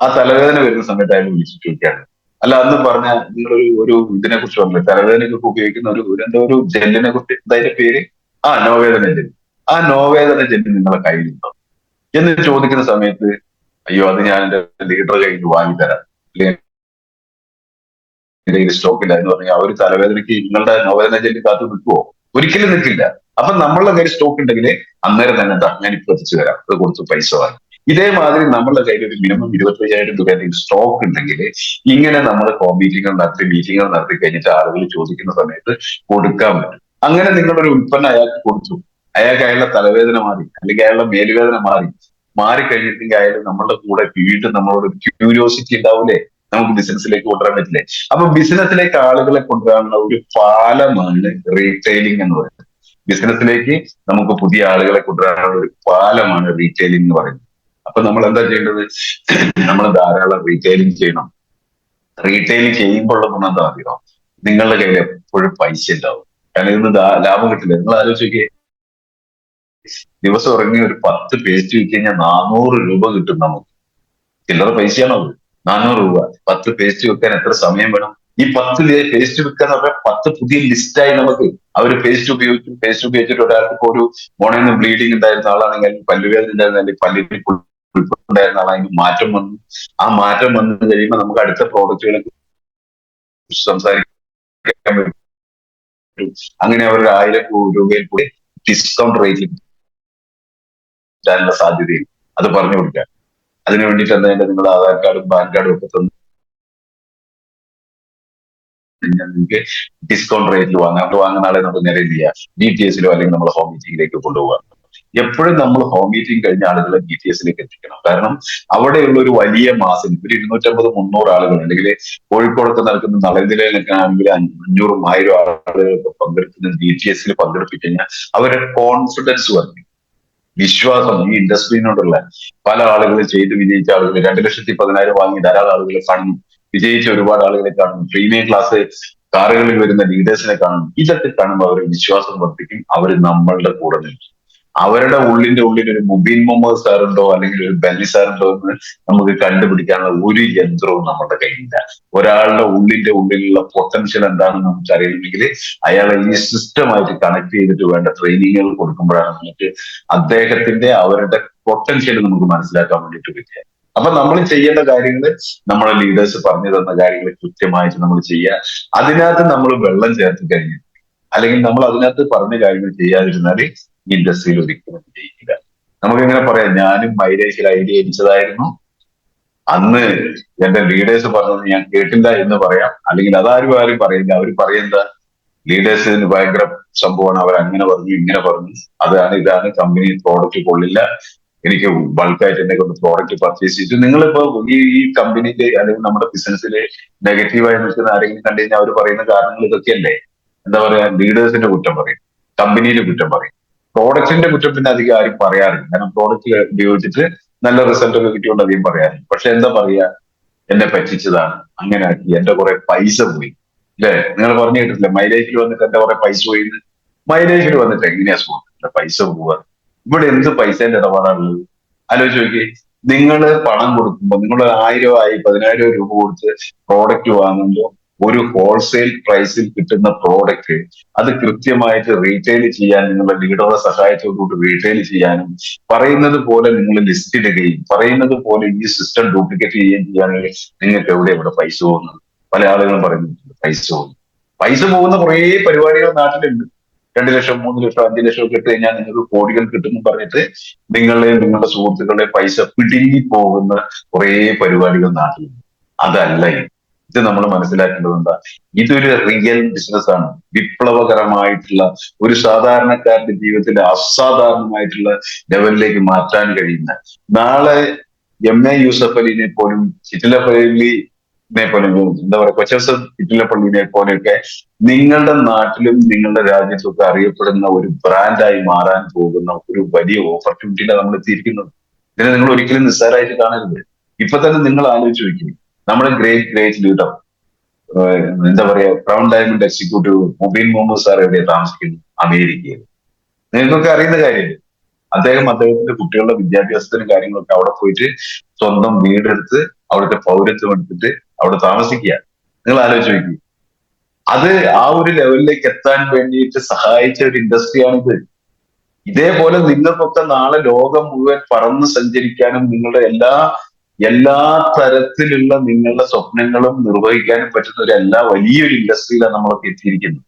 A: ആ തലവേദന വരുന്ന സമയത്ത് അയാൾ വിളിച്ചിട്ട് ചോദിക്കുകയാണ്, അല്ല അന്ന് പറഞ്ഞ നിങ്ങളൊരു ഒരു ഇതിനെ കുറിച്ച് പറഞ്ഞില്ല, തലവേദനയ്ക്കൊക്കെ ഉപയോഗിക്കുന്ന എന്തോ ഒരു ജെല്ലിനെ കുറിച്ച്, അതിന്റെ പേര് നോവേദന ജെല്ല്. ആ നോവേദന ജെല്ല് നിങ്ങളുടെ കയ്യിലുണ്ടോ എന്ന് ചോദിക്കുന്ന സമയത്ത്, അയ്യോ അത് ഞാൻ എന്റെ ലീഡറുടെ കയ്യിൽ നിന്ന് വാങ്ങിത്തരാം, അല്ലെങ്കിൽ സ്റ്റോക്കില്ല എന്ന് പറഞ്ഞാൽ അവർ തലവേദനയ്ക്ക് നിങ്ങളുടെ നോവേദന ജെല്ല് കാത്തു നിൽക്കുവോ? ഒരിക്കലും നിൽക്കില്ല. അപ്പൊ നമ്മളുടെ കയ്യിൽ സ്റ്റോക്ക് ഉണ്ടെങ്കിൽ അന്നേരം തന്നെ ഞാൻ ഇപ്പൊ എത്തിച്ചു തരാം, അത് കൊടുത്ത് പൈസ വാങ്ങി. ഇതേമാതിരി നമ്മളുടെ കയ്യിൽ ഒരു മിനിമം 25,000 രൂപയുടെ സ്റ്റോക്ക് ഉണ്ടെങ്കിൽ ഇങ്ങനെ നമ്മൾ ഹോം മീറ്റിംഗുകൾ നടത്തി കഴിഞ്ഞിട്ട് ആളുകൾ ചോദിക്കുന്ന സമയത്ത് കൊടുക്കാൻ പറ്റും. അങ്ങനെ നിങ്ങളൊരു ഉൽപ്പന്നം അയാൾക്ക് കൊടുത്തു, അയാൾക്ക് അയാളുടെ തലവേദന മാറി, അല്ലെങ്കിൽ അയാളുടെ മേലുവേദന മാറിക്കഴിഞ്ഞിട്ടുണ്ടെങ്കിൽ അയാൾ നമ്മളുടെ കൂടെ വീണ്ടും നമ്മളോട് ക്യൂരിയോസിറ്റി ഉണ്ടാവൂലേ, നമുക്ക് ബിസിനസ്സിലേക്ക് കൊണ്ടുവരാൻ പറ്റില്ലേ? അപ്പൊ ബിസിനസ്സിലേക്ക് ആളുകളെ കൊണ്ടുവരാനുള്ള ഒരു പാലമാണ് റീറ്റെയിലിംഗ് എന്ന് പറയുന്നത്. ബിസിനസ്സിലേക്ക് നമുക്ക് പുതിയ ആളുകളെ കൊണ്ടുവരാനുള്ള ഒരു പാലമാണ് റീറ്റെയിലിംഗ് എന്ന് പറയുന്നത്. അപ്പൊ നമ്മൾ എന്താ ചെയ്യേണ്ടത്? നമ്മൾ ധാരാളം റീറ്റെയിലിംഗ് ചെയ്യണം. റീറ്റെയിലിംഗ് ചെയ്യുമ്പോഴുള്ള ഗുണം എന്താ അറിയോ? നിങ്ങളുടെ കയ്യിൽ എപ്പോഴും പൈസ ഉണ്ടാവും. കാരണം ഇന്ന് ലാഭം കിട്ടില്ല. നിങ്ങൾ ആലോചിക്കേ, ദിവസം ഇറങ്ങി ഒരു 10 പേസ്റ്റ് വിറ്റ് കഴിഞ്ഞാൽ 400 രൂപ കിട്ടും നമുക്ക്. ചില്ലറ പൈസയാണോ അത്? 400 രൂപ. 10 പേസ്റ്റ് വെക്കാൻ എത്ര സമയം വേണം? ഈ 10 പേസ്റ്റ് വെക്കാന്ന് പറഞ്ഞാൽ 10 പുതിയ ലിസ്റ്റായി നമുക്ക്. അവര് പേസ്റ്റ് ഉപയോഗിച്ചിട്ട് ഒരാൾക്ക് ഇപ്പൊ ഒരു മോണയിൽ ബ്ലീഡിങ് ഉണ്ടായിരുന്ന ആളാണെങ്കിൽ, പല്ലുവേദന ഉണ്ടായിരുന്ന, അല്ലെങ്കിൽ പല്ലിന് ഉണ്ടായിരുന്ന ആളാണെങ്കിൽ മാറ്റം വന്നു. ആ മാറ്റം വന്നു കഴിയുമ്പോൾ നമുക്ക് അടുത്ത പ്രോഡക്റ്റുകളെ കുറിച്ച് സംസാരിക്കാൻ പറ്റും. അങ്ങനെ അവർ 1000 രൂപയിൽ കൂടി ഡിസ്കൗണ്ട് റേറ്റിൽ കിട്ടാനുള്ള സാധ്യതയും അത് പറഞ്ഞു കൊടുക്കുക. അതിനു വേണ്ടിയിട്ട് എന്താ നിങ്ങളുടെ ആധാർ കാർഡും പാൻ കാർഡും ഒക്കെ തന്നു നിങ്ങൾക്ക് ഡിസ്കൗണ്ട് റേറ്റിൽ വാങ്ങുന്ന ആളെ നമുക്ക് നേരെ എന്ത് ചെയ്യുക, GTSലോ അല്ലെങ്കിൽ നമ്മൾ ഹോം മീറ്റിംഗിലേക്ക് കൊണ്ടുപോകുക. എപ്പോഴും നമ്മൾ ഹോം മീറ്റിംഗ് കഴിഞ്ഞ ആളുകളെ GTSലേക്ക് എത്തിക്കണം. കാരണം അവിടെയുള്ള ഒരു വലിയ മാസം ഒരു 250-300 ആളുകൾ, അല്ലെങ്കിൽ കോഴിക്കോടൊക്കെ നടക്കുന്ന നളന്ദിലൊക്കെ ആണെങ്കിൽ 500-1000 ആളുകളൊക്കെ പങ്കെടുക്കുന്ന GTSൽ പങ്കെടുപ്പിക്കഴിഞ്ഞാൽ അവരുടെ കോൺഫിഡൻസ് വർദ്ധിക്കും, വിശ്വാസം ഈ ഇൻഡസ്ട്രീനോടുള്ള. പല ആളുകൾ ചെയ്ത് വിജയിച്ച ആളുകൾ 2,10,000 വാങ്ങി ധാരാളം ആളുകളെ കാണുന്നു, വിജയിച്ച ഒരുപാട് ആളുകളെ കാണുന്നു, പ്രീമിയം ക്ലാസ് കാറുകളിൽ വരുന്ന ലീഡേഴ്സിനെ കാണുന്നു. ഇതൊക്കെ കാണുമ്പോൾ അവരുടെ വിശ്വാസം വർദ്ധിക്കും, അവർ നമ്മളുടെ കൂടെ നിൽക്കും. അവരുടെ ഉള്ളിൽ ഒരു മുബീൻ മുഹമ്മദ് സാറുണ്ടോ അല്ലെങ്കിൽ ഒരു ബെന്നി സാറുണ്ടോ എന്ന് നമുക്ക് കണ്ടുപിടിക്കാനുള്ള ഒരു യന്ത്രവും നമ്മുടെ കയ്യിലില്ല. ഒരാളുടെ ഉള്ളിലുള്ള പൊട്ടൻഷ്യൽ എന്താണെന്ന് നമുക്ക് അറിയില്ലെങ്കിൽ അയാളെ ഈ സിസ്റ്റമായിട്ട് കണക്ട് ചെയ്തിട്ട് വേണ്ട ട്രെയിനിങ്ങുകൾ കൊടുക്കുമ്പോഴാണ് നമുക്ക് അവരുടെ പൊട്ടൻഷ്യൽ നമുക്ക് മനസ്സിലാക്കാൻ വേണ്ടിയിട്ട് പറ്റുക. അപ്പൊ നമ്മൾ ചെയ്യേണ്ട കാര്യങ്ങൾ, നമ്മുടെ ലീഡേഴ്സ് പറഞ്ഞു തന്ന കാര്യങ്ങൾ കൃത്യമായിട്ട് നമ്മൾ ചെയ്യുക. അതിനകത്ത് നമ്മൾ വെള്ളം ചേർത്ത് കഴിഞ്ഞു, അല്ലെങ്കിൽ നമ്മൾ അതിനകത്ത് പറഞ്ഞ കാര്യങ്ങൾ ചെയ്യാതിരുന്നാൽ ഈ ഇൻഡസ്ട്രിയിൽ ഒരിക്കലും വിജയിക്കില്ല. നമുക്കിങ്ങനെ പറയാം, ഞാനും മൈലേജിൽ ഐഡിയ അടിച്ചതായിരുന്നു, അന്ന് എന്റെ ലീഡേഴ്സ് പറഞ്ഞത് ഞാൻ കേട്ടില്ല എന്ന് പറയാം. അല്ലെങ്കിൽ അതാരും പറയില്ല. അവർ പറയുന്ന ലീഡേഴ്സിന് ഭയങ്കര സംഭവമാണ്, അവർ അങ്ങനെ പറഞ്ഞു ഇങ്ങനെ പറഞ്ഞു, ഇതാണ് കമ്പനി പ്രോഡക്റ്റ് കൊള്ളില്ല, എനിക്ക് ബൾക്കായിട്ട് എന്നെ കൊണ്ട് പ്രോഡക്റ്റ് പർച്ചേസ് ചെയ്തു. നിങ്ങളിപ്പോ ഈ കമ്പനിയില് അല്ലെങ്കിൽ നമ്മുടെ ബിസിനസ്സിൽ നെഗറ്റീവായി നിൽക്കുന്ന ആരെങ്കിലും കണ്ടു കഴിഞ്ഞാൽ അവർ പറയുന്ന കാരണങ്ങൾ ഇതൊക്കെയല്ലേ? എന്താ പറയാ, ലീഡേഴ്സിന്റെ കുറ്റം പറയും, കമ്പനിയുടെ കുറ്റം പറയും, പ്രോഡക്റ്റിന്റെ കുറ്റം പിന്നെ അധികം ആരും പറയാറില്ല. കാരണം പ്രോഡക്റ്റ് ഉപയോഗിച്ചിട്ട് നല്ല റിസൾട്ട് ഒക്കെ കിട്ടിയോണ്ട് അധികം പറയാറില്ല. പക്ഷെ എന്താ പറയാ, എന്നെ പറ്റിച്ചതാണ്, അങ്ങനെ ആക്കി, എന്റെ കുറെ പൈസ പോയി. അല്ലെ, നിങ്ങൾ പറഞ്ഞു കേട്ടിട്ടില്ലേ, മൈലേജിൽ വന്നിട്ട് എന്റെ കുറെ പൈസ പോയി. മൈലേജിൽ വന്നിട്ട് എങ്ങനെയാ എന്റെ പൈസ പോവുക? ഇവിടെ എന്ത് പൈസേന്റെ ഇടപാടാണുള്ളത്? ആലോചിച്ച് നോക്കി. നിങ്ങൾ പണം കൊടുക്കുമ്പോൾ, നിങ്ങൾ 1000 രൂപ കൊടുത്ത് പ്രോഡക്റ്റ് വാങ്ങുമ്പോൾ ഒരു ഹോൾസെയിൽ പ്രൈസിൽ കിട്ടുന്ന പ്രോഡക്റ്റ് അത് കൃത്യമായിട്ട് റീറ്റെയിൽ ചെയ്യാൻ നിങ്ങളുടെ ലീഡറുടെ സഹായത്തോടുകൂടി റീറ്റെയിൽ ചെയ്യാനും, പറയുന്നത് പോലെ നിങ്ങൾ ലിസ്റ്റ് ഇടുകയും പറയുന്നത് പോലെ ഈ സിസ്റ്റം ഡ്യൂപ്ലിക്കേറ്റ് ചെയ്യുകയും ചെയ്യാണെങ്കിൽ നിങ്ങൾക്ക് എവിടെ പൈസ പോകുന്നത്? പല ആളുകളും പറയുന്നുണ്ട് പൈസ പോകുന്ന കുറേ പരിപാടികൾ നാട്ടിലുണ്ട്. 2 ലക്ഷം 3 ലക്ഷം 5 ലക്ഷം ഒക്കെ ഇട്ട് കഴിഞ്ഞാൽ നിങ്ങൾക്ക് കോടികൾ കിട്ടുമെന്ന് പറഞ്ഞിട്ട് നിങ്ങളുടെ സുഹൃത്തുക്കളുടെ പൈസ പിടുങ്ങി പോകുന്ന കുറേ പരിപാടികൾ നാട്ടിലുണ്ട്. അതല്ല ഇത് നമ്മൾ മനസ്സിലാക്കേണ്ടത് എന്താ? ഇതൊരു റിയൽ ബിസിനസ് ആണ്. വിപ്ലവകരമായിട്ടുള്ള ഒരു സാധാരണക്കാരന്റെ ജീവിതത്തിന്റെ അസാധാരണമായിട്ടുള്ള ലെവലിലേക്ക് മാറ്റാൻ കഴിയുന്ന, നാളെ എം.എ. യൂസഫ് അലിനെ പോലും ചിറ്റിലപ്പള്ളിനെ പോലും, എന്താ പറയുക, കൊച്ചൗസഫ് ചിറ്റിലപ്പള്ളിനെ പോലെയൊക്കെ നിങ്ങളുടെ നാട്ടിലും നിങ്ങളുടെ രാജ്യത്തൊക്കെ അറിയപ്പെടുന്ന ഒരു ബ്രാൻഡായി മാറാൻ പോകുന്ന ഒരു വലിയ ഓപ്പർച്യൂണിറ്റിയിലാണ് നമ്മൾ എത്തിയിരിക്കുന്നത്. ഇതിനെ നിങ്ങൾ ഒരിക്കലും നിസ്സാരമായിട്ട് കാണരുത്. ഇപ്പൊ തന്നെ നിങ്ങൾ ആലോചിച്ച് നോക്കി, നമ്മുടെ ഗ്രേറ്റ് ഗ്രേറ്റ് ലീഡർ, എന്താ പറയാ, crown diamond executive Mubeen Muhammad sir എവിടെയാണ് താമസിക്കുന്നത്? അമേരിക്കയിൽ. നിങ്ങൾക്കൊക്കെ അറിയുന്ന കാര്യമില്ല. അദ്ദേഹത്തിന്റെ കുട്ടികളുടെ വിദ്യാഭ്യാസത്തിനും കാര്യങ്ങളൊക്കെ അവിടെ പോയിട്ട് സ്വന്തം വീടെടുത്ത് അവിടുത്തെ പൗരത്വം എടുത്തിട്ട് അവിടെ താമസിക്കുക. നിങ്ങൾ ആലോചിച്ച് നോക്കി. അത് ആ ഒരു ലെവലിലേക്ക് എത്താൻ വേണ്ടിയിട്ട് സഹായിച്ച ഒരു ഇൻഡസ്ട്രിയാണിത്. ഇതേപോലെ നിങ്ങൾക്കൊക്കെ നാളെ ലോകം മുഴുവൻ പറന്ന് സഞ്ചരിക്കാനും നിങ്ങളുടെ എല്ലാ തരത്തിലുള്ള നിങ്ങളുടെ സ്വപ്നങ്ങളും നിർവഹിക്കാനും പറ്റുന്ന ഒരു വലിയൊരു ഇൻഡസ്ട്രിയിലാണ് നമ്മളൊക്കെ എത്തിയിരിക്കുന്നത്.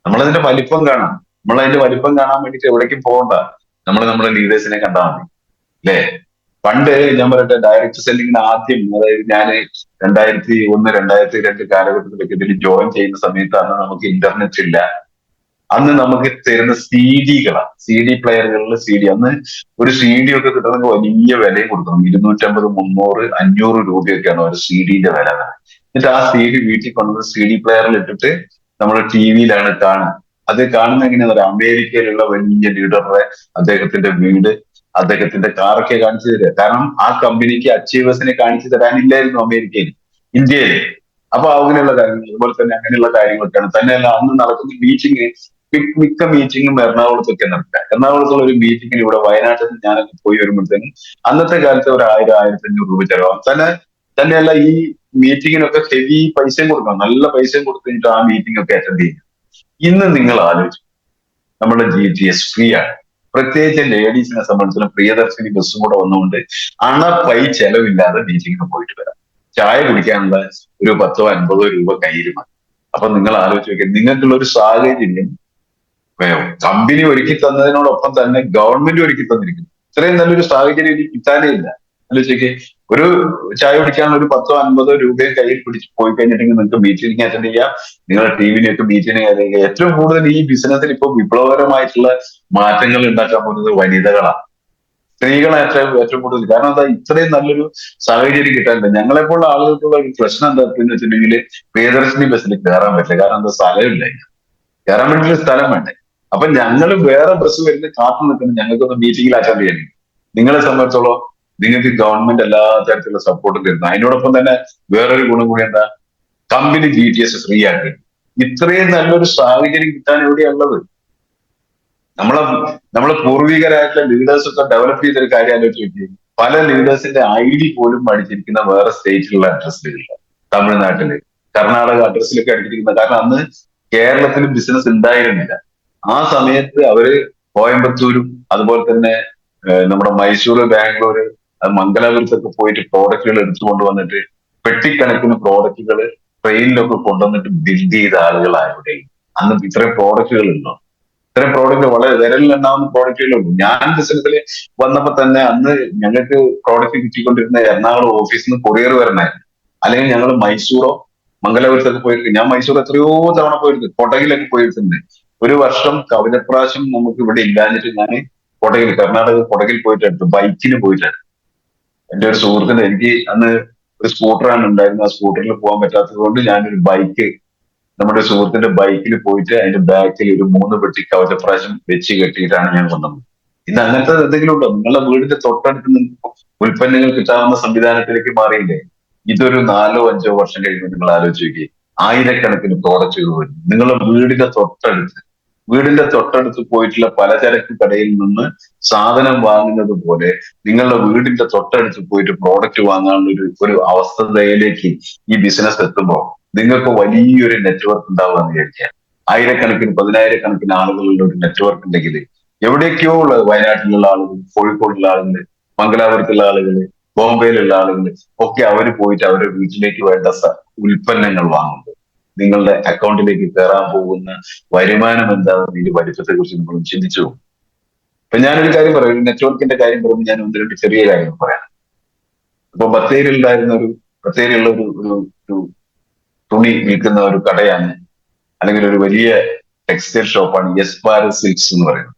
A: നമ്മളതിന്റെ വലിപ്പം കാണാം. നമ്മളതിന്റെ വലിപ്പം കാണാൻ വേണ്ടിയിട്ട് എവിടേക്കും പോകണ്ട. നമ്മുടെ ലീഡേഴ്സിനെ കണ്ടാൽ മതി, അല്ലേ? പണ്ട് ഞാൻ പറയട്ടെ, ഡയറക്ട് സെല്ലിങ്ങിന് ആദ്യം, അതായത് ഞാൻ 2001, 2002 കാലഘട്ടത്തിലൊക്കെ ഇതിൽ ജോയിൻ ചെയ്യുന്ന സമയത്ത് അന്ന് നമുക്ക് ഇന്റർനെറ്റ് ഇല്ല. അന്ന് നമുക്ക് തരുന്ന CD-കളാണ്, CD പ്ലെയറുകളിൽ CD. അന്ന് ഒരു CD ഒക്കെ കിട്ടണമെങ്കിൽ വലിയ വിലയും കൊടുക്കണം. 250, 300, 500 രൂപയൊക്കെയാണ് ഒരു CD-ന്റെ വില. എന്നിട്ട് ആ CD വീട്ടിൽ കൊണ്ടുവന്ന് CD പ്ലെയറിൽ ഇട്ടിട്ട് നമ്മൾ TV-യിലാണ് കാണുക. അത് കാണുന്ന എങ്ങനെയാണെന്ന് പറയാം, അമേരിക്കയിലുള്ള വലിയ ലീഡറുടെ അദ്ദേഹത്തിന്റെ വീട്, അദ്ദേഹത്തിന്റെ കാറൊക്കെ കാണിച്ചു തരിക. കാരണം ആ കമ്പനിക്ക് അച്ചീവേഴ്സിനെ കാണിച്ചു തരാനില്ലായിരുന്നു അമേരിക്കയിൽ, ഇന്ത്യയിൽ. അപ്പൊ അങ്ങനെയുള്ള കാര്യങ്ങൾ, അതുപോലെ തന്നെ അങ്ങനെയുള്ള കാര്യങ്ങളൊക്കെയാണ്. തന്നെയല്ല, അന്ന് നടക്കുന്ന മീറ്റിംഗ്, മിക്ക മീറ്റിങ്ങും എറണാകുളത്തൊക്കെ നടക്കുക. എറണാകുളത്തുള്ള ഒരു മീറ്റിങ്ങിന് ഇവിടെ വയനാട്ടിൽ നിന്ന് ഞാനൊക്കെ പോയി വരുമ്പോഴത്തേനും അന്നത്തെ കാലത്ത് ഒരു 1000, 1500 രൂപ ചെലവാകും. തന്നെയല്ല, ഈ മീറ്റിങ്ങിനൊക്കെ ഹെവി പൈസയും കൊടുക്കണം, നല്ല പൈസയും കൊടുത്തിട്ട് ആ മീറ്റിംഗ് ഒക്കെ അറ്റൻഡ് ചെയ്യും. ഇന്ന് നിങ്ങൾ ആലോചിച്ചു, നമ്മുടെ GTS ഫ്രീ ആണ്. പ്രത്യേകിച്ച് ലേഡീസിനെ സംബന്ധിച്ചിടത്തോളം പ്രിയദർശിനി ബസ്സും കൂടെ വന്നുകൊണ്ട് പൈ ചെലവില്ലാതെ മീറ്റിങ്ങിന് പോയിട്ട് വരാം. ചായ കുടിക്കാനുള്ള ഒരു 10, 50 രൂപ കയ്യിൽ മതി. അപ്പൊ നിങ്ങൾ ആലോചിച്ച് നോക്കിയാൽ നിങ്ങൾക്കുള്ള ഒരു സാഹചര്യം കമ്പനി ഒരുക്കി തന്നതിനോടൊപ്പം തന്നെ ഗവൺമെന്റ് ഒരുക്കി തന്നിരിക്കുന്നു. ഇത്രയും നല്ലൊരു സാഹചര്യം എനിക്ക് കിട്ടാനേ ഇല്ല. ആലോചിച്ചേക്ക്, ഒരു ചായ കുടിക്കാനുള്ള ഒരു 10, 50 രൂപയും കയ്യിൽ പിടിച്ച് പോയി കഴിഞ്ഞിട്ടുണ്ടെങ്കിൽ നിങ്ങൾക്ക് മീറ്റിംഗ് അറ്റൻഡ് ചെയ്യാം, നിങ്ങളുടെ ടീമിനെയൊക്കെ മീറ്റിംഗ് അറ്റൻഡ് ചെയ്യാം. ഏറ്റവും കൂടുതൽ ഈ ബിസിനസ്സിൽ ഇപ്പോൾ വിപ്ലവകരമായിട്ടുള്ള മാറ്റങ്ങൾ ഉണ്ടാക്കാൻ പോകുന്നത് വനിതകളാണ്, സ്ത്രീകളാണ് ഏറ്റവും കൂടുതൽ. കാരണം എന്താ, ഇത്രയും നല്ലൊരു സാഹചര്യം കിട്ടാനില്ല. ഞങ്ങളെപ്പോലുള്ള ആളുകൾക്കുള്ള ഒരു പ്രശ്നം എന്താന്ന് വെച്ചിട്ടുണ്ടെങ്കിൽ പ്രിയദർശിനി ബസ്സിൽ കയറാൻ പറ്റില്ല. കാരണം എന്താ, സ്ഥലമില്ല, കയറാൻ വേണ്ടിയിട്ട് സ്ഥലം വേണ്ടേ. അപ്പൊ ഞങ്ങൾ വേറെ ബസ് വരുന്ന കാത്തു നിൽക്കുന്നത് ഞങ്ങൾക്കൊന്ന് മീറ്റിംഗിൽ അറ്റൻഡ് ചെയ്യണം. നിങ്ങളെ സംബന്ധിച്ചോളം നിങ്ങൾക്ക് ഗവൺമെന്റ് എല്ലാ തരത്തിലുള്ള സപ്പോർട്ടും തരുന്നു. അതിനോടൊപ്പം തന്നെ വേറൊരു ഗുണം കൂടി എന്താ, കമ്പനി GTS ഫ്രീ ആക്കി. ഇത്രയും നല്ലൊരു സാഹചര്യം കിട്ടാൻ എവിടെയുള്ളത്? നമ്മളെ പൂർവികരായിട്ടുള്ള ലീഡേഴ്സ് ഒക്കെ ഡെവലപ്പ് ചെയ്തൊരു കാര്യം ആലോചിച്ച് നോക്കി. പല ലീഡേഴ്സിന്റെ ID പോലും അടിച്ചിരിക്കുന്ന വേറെ സ്റ്റേറ്റിലുള്ള അഡ്രസ്സിലുകൾ, തമിഴ്നാട്ടില്, കർണാടക അഡ്രസ്സിലൊക്കെ അടിച്ചിരിക്കുന്നത്. കാരണം അന്ന് കേരളത്തിൽ ബിസിനസ് ഉണ്ടായിരുന്നില്ല. ആ സമയത്ത് അവര് കോയമ്പത്തൂരും അതുപോലെ തന്നെ നമ്മുടെ മൈസൂർ, ബാംഗ്ലൂർ, മംഗലാപുരത്തൊക്കെ പോയിട്ട് പ്രോഡക്റ്റുകൾ എടുത്തുകൊണ്ട് വന്നിട്ട് പെട്ടിക്കണക്കിന് പ്രോഡക്റ്റുകൾ ട്രെയിനിലൊക്കെ കൊണ്ടുവന്നിട്ട് ബിൽഡ് ചെയ്ത ആളുകളായവിടെ. അന്ന് ഇത്രയും പ്രോഡക്റ്റുകൾ ഉണ്ടോ? ഇത്തരം പ്രോഡക്റ്റ് വളരെ വിരലിലെണ്ണാവുന്ന പ്രോഡക്റ്റുകളേ ഉള്ളൂ. ഞാൻ ബിസിനസ്സിൽ വന്നപ്പോ തന്നെ അന്ന് ഞങ്ങൾക്ക് പ്രോഡക്റ്റ് കിട്ടിക്കൊണ്ടിരുന്ന എറണാകുളം ഓഫീസിൽ നിന്ന് കൊറിയർ വരണമായിരുന്നു. അല്ലെങ്കിൽ ഞങ്ങൾ മൈസൂറോ മംഗലാപുരത്തൊക്കെ പോയിട്ട്, ഞാൻ മൈസൂർ എത്രയോ തവണ പോയിട്ട്, കൊടകിലൊക്കെ പോയിട്ടുണ്ട്. ഒരു വർഷം കവചപ്രാവശ്യം നമുക്ക് ഇവിടെ ഇല്ലാഞ്ഞിട്ട് ഞാൻ കർണാടക കൊടകിൽ പോയിട്ട് എടുത്തു, ബൈക്കിന് പോയിട്ടായിരുന്നു. എന്റെ ഒരു സുഹൃത്തിന്, എനിക്ക് അന്ന് ഒരു സ്കൂട്ടറാണ് ഉണ്ടായിരുന്നത്. ആ സ്കൂട്ടറിൽ പോകാൻ പറ്റാത്തത് കൊണ്ട് ഞാനൊരു ബൈക്ക്, നമ്മുടെ സുഹൃത്തിന്റെ ബൈക്കിൽ പോയിട്ട് അതിന്റെ ബാക്കിൽ ഒരു 3 പെട്ടി കവചപ്രാശം വെച്ച് കെട്ടിയിട്ടാണ് ഞാൻ കൊണ്ടുവന്നത്. ഇന്ന് അങ്ങനത്തെ എന്തെങ്കിലും ഉണ്ടോ? നിങ്ങളുടെ വീടിന്റെ തൊട്ടടുത്ത് നിങ്ങൾക്ക് ഉൽപ്പന്നങ്ങൾ കിട്ടാവുന്ന സംവിധാനത്തിലേക്ക് മാറിയില്ലേ? ഇതൊരു 4, 5 വർഷം കഴിയുമ്പോൾ നിങ്ങൾ ആലോചിച്ച് നോക്കി, ആയിരക്കണക്കിന് പ്രോഡക്റ്റുകൾ വരും നിങ്ങളുടെ വീടിന്റെ തൊട്ടടുത്ത് പോയിട്ടുള്ള പലചരക്ക് കടയിൽ നിന്ന് സാധനം വാങ്ങുന്നത് പോലെ നിങ്ങളുടെ വീടിന്റെ തൊട്ടടുത്ത് പോയിട്ട് പ്രോഡക്റ്റ് വാങ്ങാനുള്ള ഒരു അവസ്ഥയിലേക്ക് ഈ ബിസിനസ് എത്തുമ്പോൾ നിങ്ങൾക്ക് വലിയൊരു നെറ്റ്വർക്ക് ഉണ്ടാവുകയെന്ന് വിചാരിക്കുക. ആയിരക്കണക്കിന്, 10,000-കണക്കിന് ആളുകളുടെ ഒരു നെറ്റ്വർക്ക് ഉണ്ടെങ്കിൽ എവിടേക്കോ ഉള്ള, വയനാട്ടിലുള്ള ആളുകൾ, കോഴിക്കോടുള്ള ആളുകൾ, മംഗലാപുരത്തുള്ള ആളുകൾ, ബോംബെയിലുള്ള ആളുകൾ ഒക്കെ അവര് പോയിട്ട് അവരുടെ വീട്ടിലേക്ക് വേണ്ട ഉൽപ്പന്നങ്ങൾ വാങ്ങുമ്പോൾ നിങ്ങളുടെ അക്കൗണ്ടിലേക്ക് കയറാൻ പോകുന്ന വരുമാനം എന്താണെന്ന് ഈ വലിപ്പത്തെ കുറിച്ച് നമ്മൾ ചിന്തിച്ചു. ഇപ്പൊ ഞാനൊരു കാര്യം പറയാം, ഒരു നെറ്റ്വർക്കിന്റെ കാര്യം പറയുമ്പോൾ ഞാൻ 1-2 ചെറിയ കാര്യങ്ങൾ പറയാം. അപ്പൊ ബത്തേരിയിലുള്ള ഒരു തുണി വിൽക്കുന്ന ഒരു കടയാണ്, അല്ലെങ്കിൽ ഒരു വലിയ ടെക്സ്റ്റൈൽ ഷോപ്പാണ് എസ്പാര സിൽക്സ് എന്ന് പറയുന്നത്.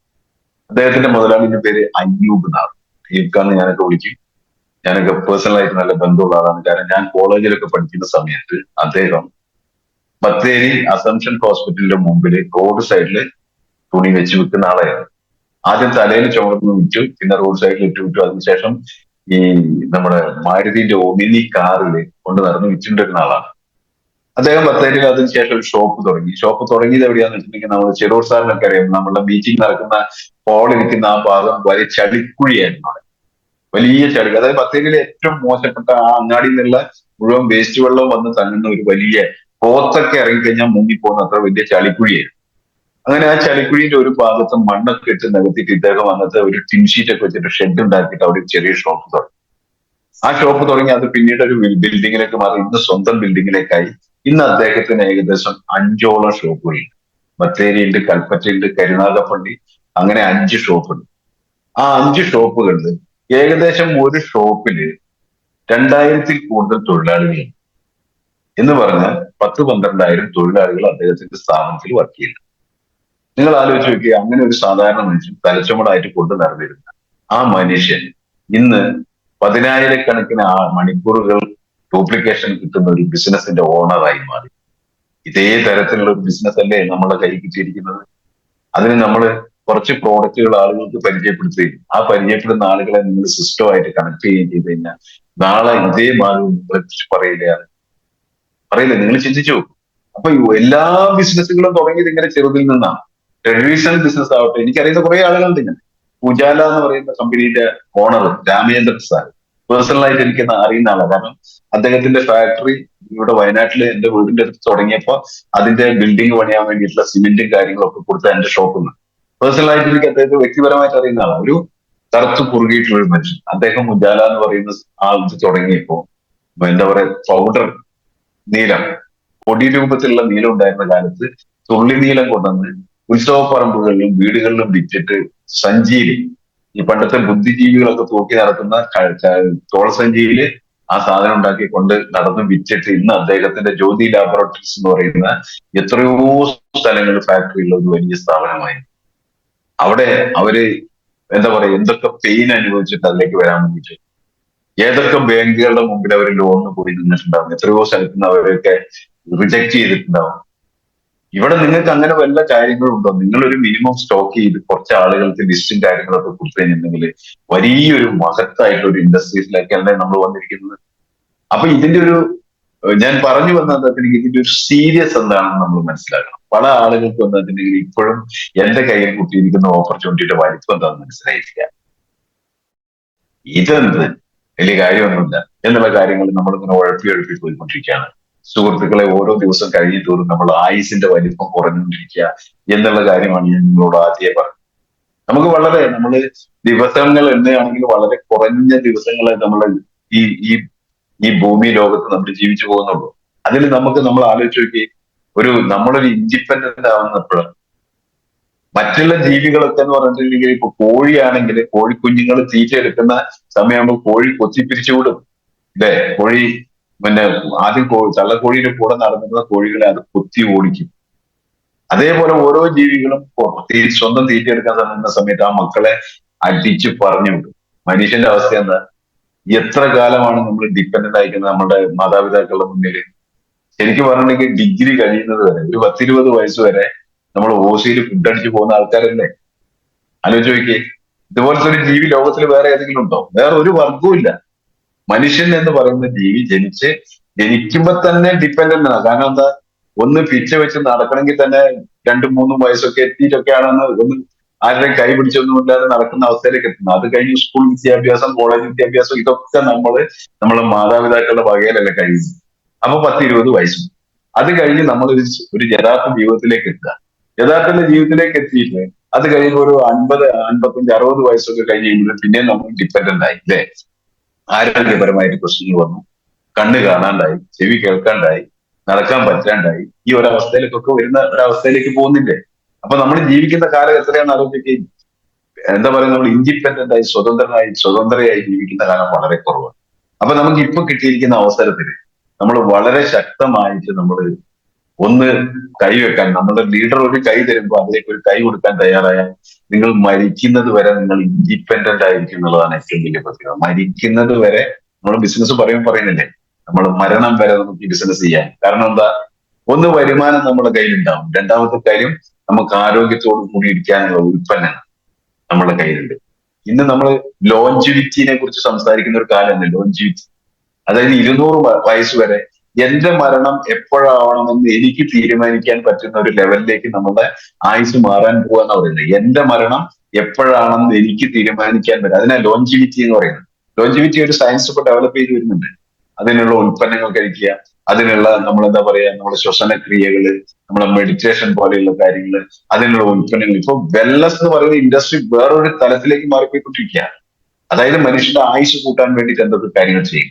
A: അദ്ദേഹത്തിന്റെ മുതലാളിന്റെ പേര് അയ്യൂബ് എന്നാണ്. അയ്യൂബ്ഖാന്ന് ഞാനൊക്കെ വിളിക്കും. ഞാനൊക്കെ പേഴ്സണലായിട്ട് നല്ല ബന്ധമുള്ള ആളാണ്. കാരണം ഞാൻ കോളേജിലൊക്കെ പഠിക്കുന്ന സമയത്ത് അദ്ദേഹം ബത്തേരി അസംഷൻ ഹോസ്പിറ്റലിന്റെ മുമ്പിൽ റോഡ് സൈഡിൽ തുണി വെച്ച് വിൽക്കുന്ന ആളായിരുന്നു. ആദ്യം തലയിൽ ചുമന്ന് വിറ്റു, പിന്നെ റോഡ് സൈഡിൽ ഇട്ട് വിറ്റു. അതിനുശേഷം ഈ നമ്മുടെ മാരുതിന്റെ ഒമിനി കാറിൽ കൊണ്ട് നടന്ന് വിറ്റുകൊണ്ടിരുന്ന ആളാണ് അദ്ദേഹം. ബത്തേരിയിൽ അതിനുശേഷം ഒരു ഷോപ്പ് തുടങ്ങി. ഷോപ്പ് തുടങ്ങിയത് എവിടെയാന്ന് വെച്ചിട്ടുണ്ടെങ്കിൽ നമ്മൾ ചെറൂർ സാറിനൊക്കെ അറിയാം, നമ്മളുടെ മീറ്റിംഗ് നടക്കുന്ന ഹാൾ ഇരിക്കുന്ന ആ ഭാഗം വലിയ ചളിക്കുഴിയായിരുന്നു അവിടെ. വലിയ ചളി, അതായത് ബത്തേരിയിലെ ഏറ്റവും മോശപ്പെട്ട ആ അങ്ങാടിയിൽ നിന്നുള്ള മുഴുവൻ വേസ്റ്റ് വെള്ളം വന്ന് തങ്ങുന്ന ഒരു വലിയ പോത്തൊക്കെ ഇറങ്ങിക്കഴിഞ്ഞാൽ മുങ്ങിപ്പോകുന്ന അത്ര വലിയ ചളിക്കുഴിയായിരുന്നു. അങ്ങനെ ആ ചളിക്കുഴിന്റെ ഒരു ഭാഗത്ത് മണ്ണൊക്കെ ഇട്ട് നികത്തിയിട്ട് ഇദ്ദേഹം വന്നിട്ട് ഒരു ടിൻ ഷീറ്റ് ഒക്കെ വെച്ചിട്ട് ഷെഡ് ഉണ്ടാക്കിയിട്ട് അവിടെ ഒരു ചെറിയ ഷോപ്പ് തുടങ്ങി. ആ ഷോപ്പ് തുടങ്ങി അത് പിന്നീട് ഒരു ബിൽഡിങ്ങിലേക്ക് മാറി, ഇന്ന് സ്വന്തം ബിൽഡിങ്ങിലേക്കായി. ഇന്ന് അദ്ദേഹത്തിന് ഏകദേശം 5ഓളം ഷോപ്പുകളുണ്ട്. ബത്തേരിയുണ്ട്, കൽപ്പറ്റയുണ്ട്, കരുനാഗപ്പള്ളി, അങ്ങനെ 5 ഷോപ്പുണ്ട്. ആ 5 ഷോപ്പുകളിൽ ഏകദേശം ഒരു ഷോപ്പില് 2000-ൽ കൂടുതൽ തൊഴിലാളികൾ എന്ന് പറഞ്ഞാൽ 10-12,000 തൊഴിലാളികൾ അദ്ദേഹത്തിന്റെ സ്ഥാപനത്തിൽ വർക്ക് ചെയ്യുന്നു. നിങ്ങൾ ആലോചിച്ച് നോക്കിയാൽ അങ്ങനെ ഒരു സാധാരണ മനുഷ്യൻ തലച്ചുമടായിട്ട് കൊണ്ട് നടന്നിരുന്ന ആ മനുഷ്യൻ ഇന്ന് 10,000-കണക്കിന് മണിക്കൂറുകൾ ഡ്യൂപ്ലിക്കേഷൻ കിട്ടുന്ന ഒരു ബിസിനസിന്റെ ഓണറായി മാറി. ഇതേ തരത്തിലുള്ള ഒരു ബിസിനസ് അല്ലേ നമ്മുടെ കയ്യിൽ കിട്ടിയിരിക്കുന്നത്. അതിന് നമ്മൾ കുറച്ച് പ്രോഡക്റ്റുകൾ ആളുകൾക്ക് പരിചയപ്പെടുത്തുകയും ആ പരിചയപ്പെടുന്ന ആളുകളെ നിങ്ങൾ സിസ്റ്റമായിട്ട് കണക്ട് ചെയ്യുകയും ചെയ്ത് കഴിഞ്ഞാൽ നാളെ ഇതേ ഭാഗം നിങ്ങളെ കുറിച്ച് പറയില്ല. നിങ്ങൾ ചിന്തിച്ചു. അപ്പൊ എല്ലാ ബിസിനസ്സുകളും തുടങ്ങിയത് ഇങ്ങനെ ചെറുതിൽ നിന്നാണ്. ട്രഡീഷണൽ ബിസിനസ് ആവട്ടെ, എനിക്കറിയുന്ന കുറെ ആളുകളുണ്ട്. ഇങ്ങനെ ഉജാല എന്ന് പറയുന്ന കമ്പനിയുടെ ഓണർ രാമേന്ദ്ര പ്രസാദ് പേഴ്സണലായിട്ട് എനിക്ക് അറിയുന്ന ആളാണ്. കാരണം അദ്ദേഹത്തിന്റെ ഫാക്ടറി ഇവിടെ വയനാട്ടിൽ എന്റെ വീടിന്റെ അടുത്ത് തുടങ്ങിയപ്പോ അതിന്റെ ബിൽഡിംഗ് പണിയാൻ വേണ്ടിയിട്ടുള്ള സിമെന്റും കാര്യങ്ങളൊക്കെ കൊടുത്ത എന്റെ ഷോപ്പിൽ നിന്ന് പേഴ്സണലായിട്ട് എനിക്ക് അദ്ദേഹത്തെ വ്യക്തിപരമായിട്ട് അറിയുന്ന ആളാണ്. ഒരു കറുത്ത് കുറുകിയിട്ടുള്ള ഒരു മനുഷ്യൻ. അദ്ദേഹം ഉജാല എന്ന് പറയുന്ന ആ ഇത് തുടങ്ങിയപ്പോ എന്താ പറയാ, പൗഡർ നീലം, പൊടി രൂപത്തിലുള്ള നീലം ഉണ്ടായിരുന്ന കാലത്ത് തുള്ളി നീലം കൊണ്ടുവന്ന് ഉത്സവപ്പറമ്പുകളിലും വീടുകളിലും വിറ്റിട്ട് സഞ്ചിയിൽ, ഈ പണ്ടത്തെ ബുദ്ധിജീവികളൊക്കെ തൂക്കി നടത്തുന്ന തോളസഞ്ചിയില് ആ സാധനം ഉണ്ടാക്കി കൊണ്ട് നടന്ന് വിറ്റിട്ട് ഇന്ന് അദ്ദേഹത്തിന്റെ ജ്യോതി ലാബോറട്ടറീസ് എന്ന് പറയുന്ന എത്രയോ സ്ഥലങ്ങളിൽ ഫാക്ടറിയുള്ള ഒരു വലിയ സ്ഥാപനമായി. അവിടെ അവര് എന്താ പറയാ, എന്തൊക്കെ പെയിൻ അനുഭവിച്ചിട്ട് അതിലേക്ക് വരാൻ വേണ്ടിയിട്ട് ഏതൊക്കെ ബാങ്കുകളുടെ മുമ്പിൽ അവർ ലോണിന് പോയി നിന്നിട്ടുണ്ടാവും, എത്രയോ സ്ഥലത്ത് നിന്ന് അവരൊക്കെ റിജക്ട് ചെയ്തിട്ടുണ്ടാവും. ഇവിടെ നിങ്ങൾക്ക് അങ്ങനെ വല്ല കാര്യങ്ങളും ഉണ്ടോ? നിങ്ങളൊരു മിനിമം സ്റ്റോക്ക് ചെയ്ത് കുറച്ച് ആളുകൾക്ക് ലിസ്റ്റും കാര്യങ്ങളൊക്കെ കൊടുത്തു കഴിഞ്ഞിട്ടുണ്ടെങ്കിൽ വലിയൊരു മഹത്തായിട്ടുള്ള ഒരു ഇൻഡസ്ട്രീസിലേക്കല്ലേ നമ്മൾ വന്നിരിക്കുന്നത്. അപ്പൊ ഇതിന്റെ ഒരു ഞാൻ പറഞ്ഞു വന്നതിന് ഇതിന്റെ ഒരു സീരിയസ് എന്താണെന്ന് നമ്മൾ മനസ്സിലാക്കണം. പല ആളുകൾക്ക് വന്നതിനെങ്കിൽ ഇപ്പോഴും എന്റെ കയ്യിൽ കുട്ടിയിരിക്കുന്ന ഓപ്പർച്യൂണിറ്റിയുടെ വലിപ്പം എന്താണെന്ന് മനസ്സിലായിട്ടില്ല. ഇതെന്ത് വലിയ കാര്യമൊന്നുമില്ല എന്നുള്ള കാര്യങ്ങൾ നമ്മളിങ്ങനെ ഉഴപ്പി പോയിക്കൊണ്ടിരിക്കുകയാണ്. സുഹൃത്തുക്കളെ, ഓരോ ദിവസം കഴിഞ്ഞു തോറും നമ്മൾ ആയുസിന്റെ വലിപ്പം കുറഞ്ഞുകൊണ്ടിരിക്കുക എന്നുള്ള കാര്യമാണ് ഞാൻ നിങ്ങളോട് ആദ്യമേ പറഞ്ഞത്. നമുക്ക് നമ്മൾ ദിവസങ്ങൾ എണ്ണയാണെങ്കിൽ വളരെ കുറഞ്ഞ ദിവസങ്ങളെ നമ്മൾ ഈ ഈ ഈ ഭൂമി ലോകത്ത് നമ്മൾ ജീവിച്ചു പോകുന്നുള്ളൂ. അതിൽ നമ്മൾ ആലോചിച്ച് നോക്കി, നമ്മളൊരു ഇൻഡിപെൻഡന്റ് ആവുന്നപ്പോഴാണ് മറ്റുള്ള ജീവികളൊക്കെ എന്ന് പറഞ്ഞിട്ടുണ്ടെങ്കിൽ ഇപ്പൊ കോഴിയാണെങ്കിൽ കോഴിക്കുഞ്ഞുങ്ങൾ തീറ്റ എടുക്കുന്ന സമയമാകുമ്പോൾ കോഴി കൊത്തിപ്പിരിച്ചുവിടും, അല്ലേ? കോഴി പിന്നെ ആദ്യം തള്ളക്കോഴിയുടെ കൂടെ നടന്നിരുന്ന കോഴികളെ അത് കൊത്തി ഓടിക്കും. അതേപോലെ ഓരോ ജീവികളും സ്വന്തം തീറ്റ എടുക്കാൻ തുടങ്ങുന്ന സമയത്ത് ആ മക്കളെ അടിച്ച് പറഞ്ഞു വിടും. മനുഷ്യന്റെ അവസ്ഥ എന്താ? എത്ര കാലമാണ് നമ്മൾ ഡിപ്പെൻഡന്റ് ആയിരിക്കുന്നത് നമ്മുടെ മാതാപിതാക്കളുടെ മുന്നിൽ? ശരിക്കും പറഞ്ഞിട്ടുണ്ടെങ്കിൽ ഡിഗ്രി കഴിയുന്നത് വരെ, ഒരു 10-20 വയസ്സ് വരെ നമ്മൾ ഓസിയിൽ ഫുഡ് അടിച്ച് പോകുന്ന ആൾക്കാരല്ലേ? ആലോചിച്ച് നോക്കിയേ. ഇതുപോലത്തെ ഒരു ജീവി ലോകത്തിൽ വേറെ ഏതെങ്കിലും ഉണ്ടോ? വേറെ ഒരു വർഗവും ഇല്ല. മനുഷ്യൻ എന്ന് പറയുന്ന ജീവി ജനിക്കുമ്പോ തന്നെ ഡിപ്പെൻഡന്റ് ആണ്. കാരണം എന്താ, ഒന്ന് പിച്ച വെച്ച് നടക്കണമെങ്കിൽ തന്നെ 2-3 വയസ്സൊക്കെ എത്തിയിട്ടൊക്കെയാണെന്ന് ഒന്ന് ആരുടെയും കൈ പിടിച്ചൊന്നും ഇല്ലാതെ നടക്കുന്ന അവസ്ഥയിലേക്ക് എത്തുന്നത്. അത് കഴിഞ്ഞ് സ്കൂൾ വിദ്യാഭ്യാസം, കോളേജ് വിദ്യാഭ്യാസം, ഇതൊക്കെ നമ്മളെ മാതാപിതാക്കളുടെ വകയിലല്ലേ കഴിയുന്നത്. അപ്പൊ 10-20 വയസ്സും അത് കഴിഞ്ഞ് നമ്മൾ ഒരു യഥാർത്ഥ ജീവിതത്തിലേക്ക് എത്തുക. യഥാർത്ഥ ജീവിതത്തിലേക്ക് എത്തിയിട്ട് അത് കഴിയുമ്പോൾ ഒരു 50, 55, 60 വയസ്സൊക്കെ കഴിഞ്ഞ് കഴിയുമ്പോൾ പിന്നെ നമ്മൾ ഡിപ്പെൻഡന്റ് ആയി, അല്ലേ? ആരോഗ്യപരമായിട്ട് പ്രശ്നങ്ങൾ വന്നു, കണ്ണ് കാണാണ്ടായി, ചെവി കേൾക്കാണ്ടായി, നടക്കാൻ പറ്റാണ്ടായി, ഈ ഒരവസ്ഥയിലേക്കൊക്കെ വരുന്ന ഒരവസ്ഥയിലേക്ക് പോകുന്നില്ലേ? അപ്പൊ നമ്മൾ ജീവിക്കുന്ന കാലം എത്രയാണെന്ന് ആലോചിക്കുകയും എന്താ പറയുക, നമ്മൾ ഇൻഡിപെൻഡന്റ് ആയി സ്വതന്ത്രയായി ജീവിക്കുന്ന കാലം വളരെ കുറവാണ്. അപ്പൊ നമുക്ക് ഇപ്പൊ കിട്ടിയിരിക്കുന്ന അവസരത്തിൽ നമ്മൾ വളരെ ശക്തമായിട്ട് നമ്മൾ ഒന്ന് കൈവെക്കാൻ, നമ്മുടെ ലീഡർ ഒരു കൈ തരുമ്പോൾ അതിലേക്ക് ഒരു കൈ കൊടുക്കാൻ തയ്യാറായാൽ നിങ്ങൾ മരിക്കുന്നത് വരെ നിങ്ങൾ ഇൻഡിപെൻഡന്റ് ആയിരിക്കും എന്നുള്ളതാണ് ഏറ്റവും വലിയ പ്രത്യേകത. മരിക്കുന്നത് വരെ നമ്മൾ ബിസിനസ് പറയുന്നില്ലേ, നമ്മൾ മരണം വരെ നമുക്ക് ഈ ബിസിനസ് ചെയ്യാൻ. കാരണം എന്താ, ഒന്ന് വരുമാനം നമ്മുടെ കയ്യിലുണ്ടാവും, രണ്ടാമത്തെ കാര്യം നമുക്ക് ആരോഗ്യത്തോടു കൂടി ഇരിക്കാനുള്ള ഉൽപ്പന്നങ്ങൾ നമ്മുടെ കയ്യിലുണ്ട്. ഇന്ന് നമ്മൾ ലോഞ്ചിവിറ്റിനെ കുറിച്ച് സംസാരിക്കുന്ന ഒരു കാലമാണ് ലോഞ്ചിവിറ്റി. അതായത് 200 വയസ്സ് വരെ എന്റെ മരണം എപ്പോഴാവണമെന്ന് എനിക്ക് തീരുമാനിക്കാൻ പറ്റുന്ന ഒരു ലെവലിലേക്ക് നമ്മുടെ ആയുസ് മാറാൻ പോവാന്ന് പറയുന്നത്. എന്റെ മരണം എപ്പോഴാണെന്ന് എനിക്ക് തീരുമാനിക്കാൻ പറ്റും, അതിനാ ലോഞ്ചിവിറ്റി എന്ന് പറയുന്നത്. ലോഞ്ചിവിറ്റി ഒരു സയൻസ് ഇപ്പൊ ഡെവലപ്പ് ചെയ്ത് വരുന്നുണ്ട്. അതിനുള്ള ഉൽപ്പന്നങ്ങൾ കഴിക്കുക, അതിനുള്ള നമ്മളെന്താ പറയാ, നമ്മുടെ ശ്വസനക്രിയകള്, നമ്മുടെ മെഡിറ്റേഷൻ പോലെയുള്ള കാര്യങ്ങള്, അതിനുള്ള ഉൽപ്പന്നങ്ങൾ. ഇപ്പൊ വെൽനസ് എന്ന് പറയുന്ന ഇൻഡസ്ട്രി വേറൊരു തലത്തിലേക്ക് മാറിപ്പോയിക്കൊണ്ടിരിക്കുക. അതായത് മനുഷ്യന്റെ ആയുസ് കൂട്ടാൻ വേണ്ടിയിട്ട് എന്തൊക്കെ കാര്യങ്ങൾ ചെയ്യും,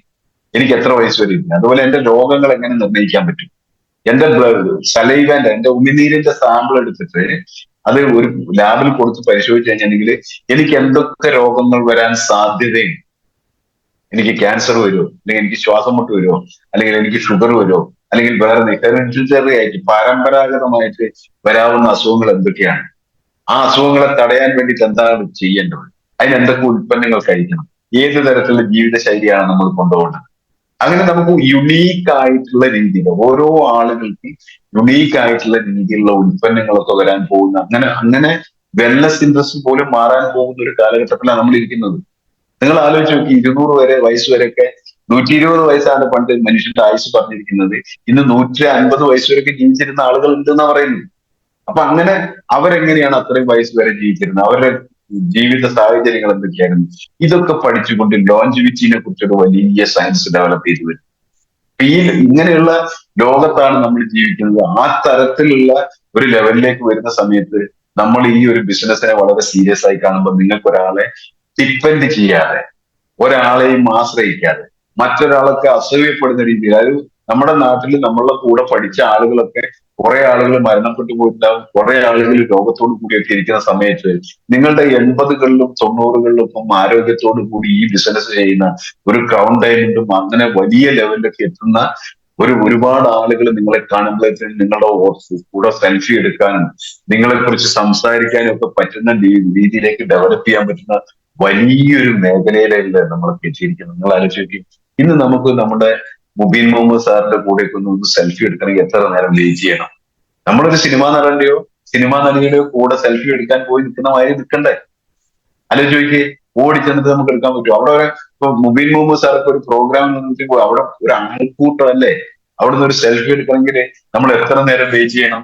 A: എനിക്ക് എത്ര വയസ്സ് വരെ ഇരിക്കും, അതുപോലെ എന്റെ രോഗങ്ങൾ എങ്ങനെ നിർണ്ണയിക്കാൻ പറ്റും, എന്റെ സലൈവന്റെ എന്റെ ഉമിനീരിന്റെ സാമ്പിൾ എടുത്തിട്ട് അത് ഒരു ലാബിൽ കൊടുത്ത് പരിശോധിച്ച് കഴിഞ്ഞിട്ടുണ്ടെങ്കിൽ എനിക്ക് എന്തൊക്കെ രോഗങ്ങൾ വരാൻ സാധ്യതയുണ്ട്. എനിക്ക് ക്യാൻസർ വരുമോ, അല്ലെങ്കിൽ എനിക്ക് ശ്വാസം മുട്ട് വരുമോ, അല്ലെങ്കിൽ എനിക്ക് ഷുഗർ വരുമോ, അല്ലെങ്കിൽ വേറെ ഹെറിഡിറ്ററി ആയിട്ട് പരമ്പരാഗതമായിട്ട് വരാവുന്ന അസുഖങ്ങൾ എന്തൊക്കെയാണ്, ആ അസുഖങ്ങളെ തടയാൻ വേണ്ടിയിട്ട് എന്താണ് ചെയ്യേണ്ടത്, അതിന് എന്തൊക്കെ ഉൽപ്പന്നങ്ങൾ കഴിക്കണം, ഏത് തരത്തിലുള്ള ജീവിതശൈലിയാണ് നമ്മൾ കൊണ്ടുപോകേണ്ടത്. അങ്ങനെ നമുക്ക് യുണീക്ക് ആയിട്ടുള്ള രീതിയിൽ ഓരോ ആളുകൾക്ക് യുണീക്ക് ആയിട്ടുള്ള രീതിയിലുള്ള ഉൽപ്പന്നങ്ങളൊക്കെ വരാൻ പോകുന്ന, അങ്ങനെ വെൽനസ് ഇൻഡസ്ട്രി പോലും മാറാൻ പോകുന്ന ഒരു കാലഘട്ടത്തിലാണ് നമ്മൾ ഇരിക്കുന്നത്. നിങ്ങൾ ആലോചിച്ച് നോക്കി, 200 വയസ്സ് വരെയൊക്കെ 120 വയസ്സാണ് പണ്ട് മനുഷ്യന്റെ ആയുസ് പറഞ്ഞിരിക്കുന്നത്. ഇന്ന് 150 വയസ്സ് വരെയൊക്കെ ജീവിച്ചിരുന്ന ആളുകൾ ഉണ്ടെന്നാ പറയുന്നത്. അപ്പൊ അങ്ങനെ അവരെങ്ങനെയാണ് അത്രയും വയസ്സ് വരെ ജീവിച്ചിരുന്നത്, അവരുടെ ജീവിത സാഹചര്യങ്ങൾ എന്തൊക്കെയായിരുന്നു, ഇതൊക്കെ പഠിച്ചുകൊണ്ട് ലോഞ്ചിവിറ്റിനെ കുറിച്ചൊരു വലിയ സയൻസ് ഡെവലപ്പ് ചെയ്തു വരും. ഈ ഇങ്ങനെയുള്ള ലോകത്താണ് നമ്മൾ ജീവിക്കുന്നത്. ആ തരത്തിലുള്ള ഒരു ലെവലിലേക്ക് വരുന്ന സമയത്ത് നമ്മൾ ഈ ഒരു ബിസിനസ്സിനെ വളരെ സീരിയസ് ആയി കാണുമ്പോൾ നിങ്ങൾക്ക് ഒരാളെ ഡിപ്പെൻഡ് ചെയ്യാതെ, ഒരാളെയും ആശ്രയിക്കാതെ, മറ്റൊരാളൊക്കെ അസൂയപ്പെടുന്ന രീതിയിൽ, അതായത് നമ്മുടെ നാട്ടിൽ നമ്മളുടെ കൂടെ പഠിച്ച ആളുകളൊക്കെ കുറെ ആളുകൾ മരണപ്പെട്ടു പോയിട്ടുണ്ടാവും, കുറെ ആളുകൾ രോഗത്തോടു കൂടിയൊക്കെ ഇരിക്കുന്ന സമയത്ത് നിങ്ങളുടെ 80കളിലും 90കളിലും ഒപ്പം ആരോഗ്യത്തോടു കൂടി ഈ ബിസിനസ് ചെയ്യുന്ന ഒരു ക്രൗൺ ഡയമണ്ടും അങ്ങനെ വലിയ ലെവലിലൊക്കെ എത്തുന്ന ഒരുപാട് ആളുകൾ നിങ്ങളെ കാണുമ്പോഴത്തേക്കും നിങ്ങളുടെ കൂടെ സെൽഫി എടുക്കാനും നിങ്ങളെ കുറിച്ച് സംസാരിക്കാനും ഒക്കെ പറ്റുന്ന രീതിയിലേക്ക് ഡെവലപ്പ് ചെയ്യാൻ പറ്റുന്ന വലിയൊരു മേഖലയിലല്ല നമ്മളൊക്കെ എത്തിയിരിക്കുന്നത്. നിങ്ങൾ ആലോചിക്കും, ഇന്ന് നമുക്ക് നമ്മുടെ മുബീൻ മുഹമ്മദ് സാറിന്റെ കൂടെ ഒന്ന് സെൽഫി എടുക്കണമെങ്കിൽ എത്ര നേരം വെയിറ്റ് ചെയ്യണം. നമ്മളൊരു സിനിമാ നടന്റെയോ സിനിമാ നടിയുടെയോ കൂടെ സെൽഫി എടുക്കാൻ പോയി നിൽക്കുന്ന മാതിരി നിൽക്കണ്ടേ? ആലോചിക്ക്, ഓടി ചെന്നിട്ട് നമുക്ക് എടുക്കാൻ പറ്റും. അവിടെ ഇപ്പൊ മുബീൻ മുഹമ്മദ് സാറൊക്കെ ഒരു പ്രോഗ്രാമിൽ നിന്നിട്ട് അവിടെ ഒരു ആൾക്കൂട്ടം അല്ലേ, അവിടുന്ന് ഒരു സെൽഫി എടുക്കണമെങ്കിൽ നമ്മൾ എത്ര നേരം വെയിറ്റ് ചെയ്യണം?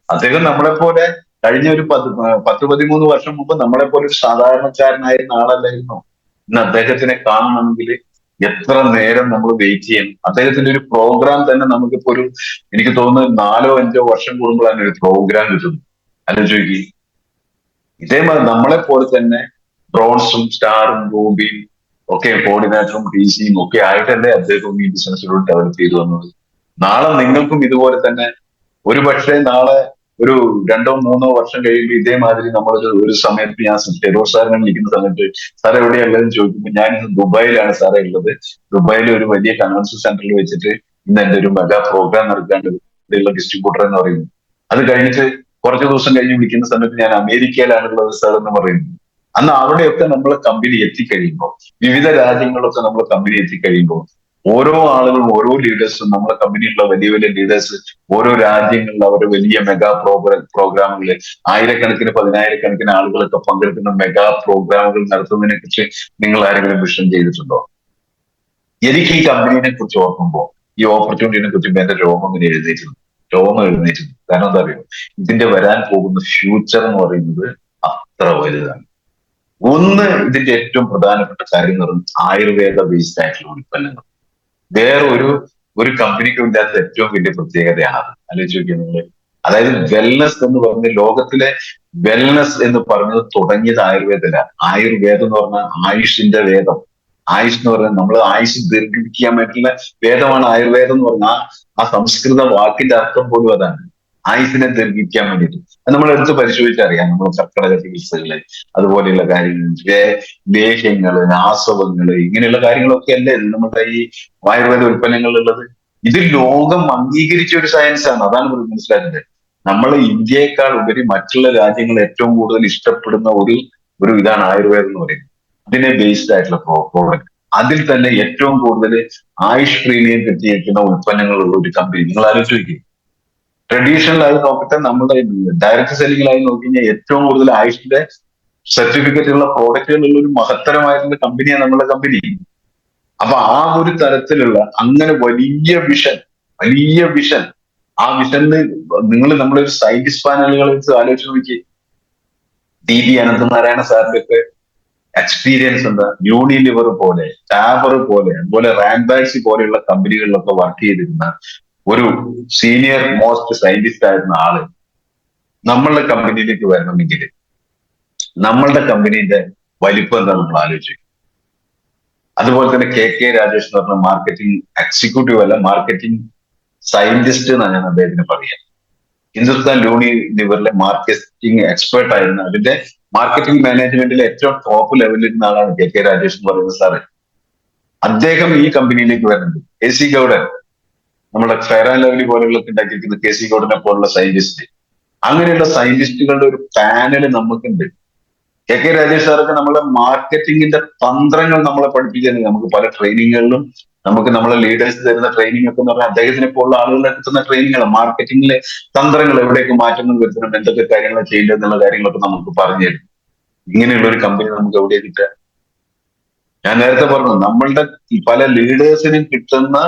A: അദ്ദേഹം നമ്മളെപ്പോലെ കഴിഞ്ഞ ഒരു 10-13 വർഷം മുമ്പ് നമ്മളെപ്പോലെ ഒരു സാധാരണക്കാരനായിരുന്ന ആളല്ലായിരുന്നു. ഇന്ന് അദ്ദേഹത്തിനെ കാണണമെങ്കിൽ എത്ര നേരം നമ്മൾ വെയിറ്റ് ചെയ്യണം? അദ്ദേഹത്തിന്റെ ഒരു പ്രോഗ്രാം തന്നെ നമുക്കിപ്പോ എനിക്ക് തോന്നുന്നത് 4-5 വർഷം കൂടുമ്പോഴാണ് ഒരു പ്രോഗ്രാം കിട്ടുന്നത്. ആലോചിക്ക്, ഇതേമാതിരി നമ്മളെ പോലെ തന്നെ ബ്രോൺസും സ്റ്റാറും ബോബിയും ഒക്കെ കോർഡിനേറ്ററും ഡിസിയും ഒക്കെ ആയിട്ടല്ലേ അദ്ദേഹം ഈ ബിസിനസ്സിലൂടെ ഡെവലപ്പ് ചെയ്തു വന്നത്. നാളെ നിങ്ങൾക്കും ഇതുപോലെ തന്നെ ഒരുപക്ഷെ നാളെ ഒരു 2-3 വർഷം കഴിയുമ്പോൾ ഇതേമാതിരി ഒരു സമയത്ത് ഞാൻ ടെറോർ സാറിനെ വിളിക്കുന്ന സമയത്ത് സാർ എവിടെയാ ഉള്ളതെന്ന് ചോദിക്കുമ്പോൾ ഞാൻ ഇന്ന് ദുബായിലാണ് സാറേ ഉള്ളത്, ദുബായിൽ ഒരു വലിയ കൺവെൻഷൻ സെന്ററിൽ വെച്ചിട്ട് ഇന്ന് എന്റെ ഒരു മെഗാ പ്രോഗ്രാം നടക്കാണ്ട് ഇവിടെയുള്ള ഡിസ്ട്രിബ്യൂട്ടർ എന്ന് പറയുന്നത്. അത് കഴിഞ്ഞിട്ട് കുറച്ച് ദിവസം കഴിഞ്ഞ് വിളിക്കുന്ന സമയത്ത് ഞാൻ അമേരിക്കയിലാണുള്ളത് സാർ എന്ന് പറയുന്നത്. അന്ന് അവിടെയൊക്കെ നമ്മളെ കമ്പനി എത്തിക്കഴിയുമ്പോൾ, വിവിധ രാജ്യങ്ങളിലൊക്കെ നമ്മളെ കമ്പനി എത്തിക്കഴിയുമ്പോൾ ഓരോ ആളുകളും ഓരോ ലീഡേഴ്സും നമ്മളെ കമ്പനിയിലുള്ള വലിയ വലിയ ലീഡേഴ്സ് ഓരോ രാജ്യങ്ങളിൽ അവരുടെ വലിയ മെഗാ പ്രോഗ്രാമുകളിൽ ആയിരക്കണക്കിന് 10,000-കണക്കിന് ആളുകളൊക്കെ പങ്കെടുക്കുന്ന മെഗാ പ്രോഗ്രാമുകൾ നടത്തുന്നതിനെ കുറിച്ച് നിങ്ങൾ ആരെങ്കിലും വിഷൻ ചെയ്തിട്ടുണ്ടോ? എനിക്ക് ഈ കമ്പനിയെ കുറിച്ച് ഓർക്കുമ്പോൾ, ഈ ഓപ്പർച്യൂണിറ്റിനെ കുറിച്ച് എന്റെ രോമം എഴുന്നേറ്റിട്ടുണ്ട്. കാരണം എന്താ പറയുക, ഇതിന്റെ വരാൻ പോകുന്ന ഫ്യൂച്ചർ എന്ന് പറയുന്നത് അത്ര വലുതാണ്. ഒന്ന്, ഇതിന്റെ ഏറ്റവും പ്രധാനപ്പെട്ട കാര്യം എന്ന് പറയുന്നത് ആയുർവേദ ബേസ്ഡ് ആയിട്ടുള്ള ഉൽപ്പന്നങ്ങൾ. വേറെ ഒരു കമ്പനിക്കും ഇല്ലാത്ത ഏറ്റവും വലിയ പ്രത്യേകതയാണ്. ആലോചിച്ച് നോക്കിയാൽ നിങ്ങൾ, അതായത് വെൽനസ് എന്ന് പറഞ്ഞ ലോകത്തിലെ വെൽനസ് എന്ന് പറഞ്ഞത് തുടങ്ങിയത് ആയുർവേദത്തിലാണ്. ആയുർവേദം എന്ന് പറഞ്ഞാൽ ആയുഷിന്റെ വേദം. ആയുഷ് എന്ന് പറഞ്ഞാൽ നമ്മൾ ആയുഷ് ദീർഘിപ്പിക്കാൻ പറ്റുന്ന വേദമാണ് ആയുർവേദം എന്ന് പറഞ്ഞാൽ ആ സംസ്കൃത വാക്കിന്റെ അർത്ഥം പോലും അതാണ്. ആയുസിനെ ദീർഘിക്കാൻ വേണ്ടിയിട്ട്. അത് നമ്മൾ എടുത്ത് പരിശോധിച്ചറിയാം. നമ്മൾ കർക്കിടക ചികിത്സകള്, അതുപോലെയുള്ള കാര്യങ്ങൾ, ലേഹ്യങ്ങള്, ആസവങ്ങള്, ഇങ്ങനെയുള്ള കാര്യങ്ങളൊക്കെ അല്ലേ നമ്മുടെ ഈ ആയുർവേദ ഉൽപ്പന്നങ്ങളിലുള്ളത്. ഇത് ലോകം അംഗീകരിച്ച ഒരു സയൻസാണ്. അതാണ് നമ്മൾ മനസ്സിലാക്കുന്നത്. നമ്മൾ ഇന്ത്യയെക്കാൾ ഉപരി മറ്റുള്ള രാജ്യങ്ങൾ ഏറ്റവും കൂടുതൽ ഇഷ്ടപ്പെടുന്ന ഒരു ഇതാണ് ആയുർവേദം എന്ന് പറയുന്നത്. അതിനെ ബേസ്ഡ് ആയിട്ടുള്ള പ്രോഡക്റ്റ്. അതിൽ തന്നെ ഏറ്റവും കൂടുതൽ ആയുഷ് പ്രീമിയം കിട്ടിയിരിക്കുന്ന ഉൽപ്പന്നങ്ങളുള്ള ഒരു കമ്പനി നിങ്ങൾ ആലോചിച്ച് നോക്കി. ട്രഡീഷണൽ ആയി നോക്കട്ടെ, നമ്മുടെ ഡയറക്ട് സെല്ലിംഗിലായി നോക്കി കഴിഞ്ഞാൽ ഏറ്റവും കൂടുതൽ ആയുഷിന്റെ സർട്ടിഫിക്കറ്റ് ഉള്ള പ്രോഡക്റ്റുകളുള്ള ഒരു മഹത്തരമായിട്ടുള്ള കമ്പനിയാണ് നമ്മുടെ കമ്പനി. അപ്പൊ ആ ഒരു തരത്തിലുള്ള അങ്ങനെ വലിയ വിഷൻ, ആ വിഷനിൽ നിങ്ങൾ നമ്മളൊരു സയന്റിസ്റ്റ് പാനലുകളെ വെച്ച് ആലോചിച്ച് നോക്കി. DB അനന്തനാരായണ സാറിന്റെ ഒക്കെ എക്സ്പീരിയൻസ് ഉണ്ട്. യൂണിലിവർ പോലെ, ടാബർ പോലെ, അതുപോലെ റാൻബാക്സി പോലെയുള്ള കമ്പനികളിലൊക്കെ വർക്ക് ചെയ്തിരുന്ന ഒരു സീനിയർ മോസ്റ്റ് സയന്റിസ്റ്റ് ആയിരുന്ന ആള് നമ്മളുടെ കമ്പനിയിലേക്ക് വരണമെങ്കിൽ നമ്മളുടെ കമ്പനീന്റെ വലിപ്പം എന്താ നമ്മൾ ആലോചിച്ചു. അതുപോലെ തന്നെ KK രാജേഷ് എന്ന് പറഞ്ഞ മാർക്കറ്റിംഗ് എക്സിക്യൂട്ടീവ് അല്ല, മാർക്കറ്റിംഗ് സയന്റിസ്റ്റ് എന്നാണ് ഞാൻ അദ്ദേഹത്തിന് പറയാം. ഹിന്ദുസ്ഥാൻ യൂണിലിവറിലെ മാർക്കറ്റിംഗ് എക്സ്പേർട്ട് ആയിരുന്ന, അതിന്റെ മാർക്കറ്റിംഗ് മാനേജ്മെന്റിലെ ഏറ്റവും ടോപ്പ് ലെവലിൽ ഇരുന്ന ആളാണ് KK രാജേഷ് എന്ന് പറയുന്ന സാറ്. അദ്ദേഹം ഈ കമ്പനിയിലേക്ക് വരുന്നുണ്ട്. KC ഗൗഡൻ, നമ്മുടെ ഫെയർ ആൻഡ് ലവ്ലി പോലെയുള്ള ഉണ്ടാക്കിയിരിക്കുന്ന KC ഗൗഡനെ പോലുള്ള സയന്റിസ്റ്റ്, അങ്ങനെയുള്ള സയന്റിസ്റ്റുകളുടെ ഒരു പാനൽ നമുക്കുണ്ട്. KK രാജേഷ് സാറൊക്കെ നമ്മളെ മാർക്കറ്റിംഗിന്റെ തന്ത്രങ്ങൾ നമ്മളെ പഠിപ്പിക്കുന്നത്. നമുക്ക് പല ട്രെയിനിങ്ങുകളിലും നമുക്ക് നമ്മളെ ലീഡേഴ്സ് തരുന്ന ട്രെയിനിങ് ഒക്കെ എന്ന് പറഞ്ഞാൽ അദ്ദേഹത്തിനെ പോലുള്ള ആളുകളെ കിട്ടുന്ന ട്രെയിനിങ്ങുകൾ, മാർക്കറ്റിംഗിലെ തന്ത്രങ്ങൾ, എവിടേക്ക് മാറ്റങ്ങൾ വരുത്തണം, എന്തൊക്കെ കാര്യങ്ങൾ ചെയ്യേണ്ടത് എന്നുള്ള കാര്യങ്ങളൊക്കെ നമുക്ക് പറഞ്ഞു തരും. ഇങ്ങനെയുള്ള ഒരു കമ്പനി നമുക്ക് എവിടെ കിട്ടുക? ഞാൻ നേരത്തെ പറഞ്ഞു, നമ്മളുടെ പല ലീഡേഴ്സിനും കിട്ടുന്ന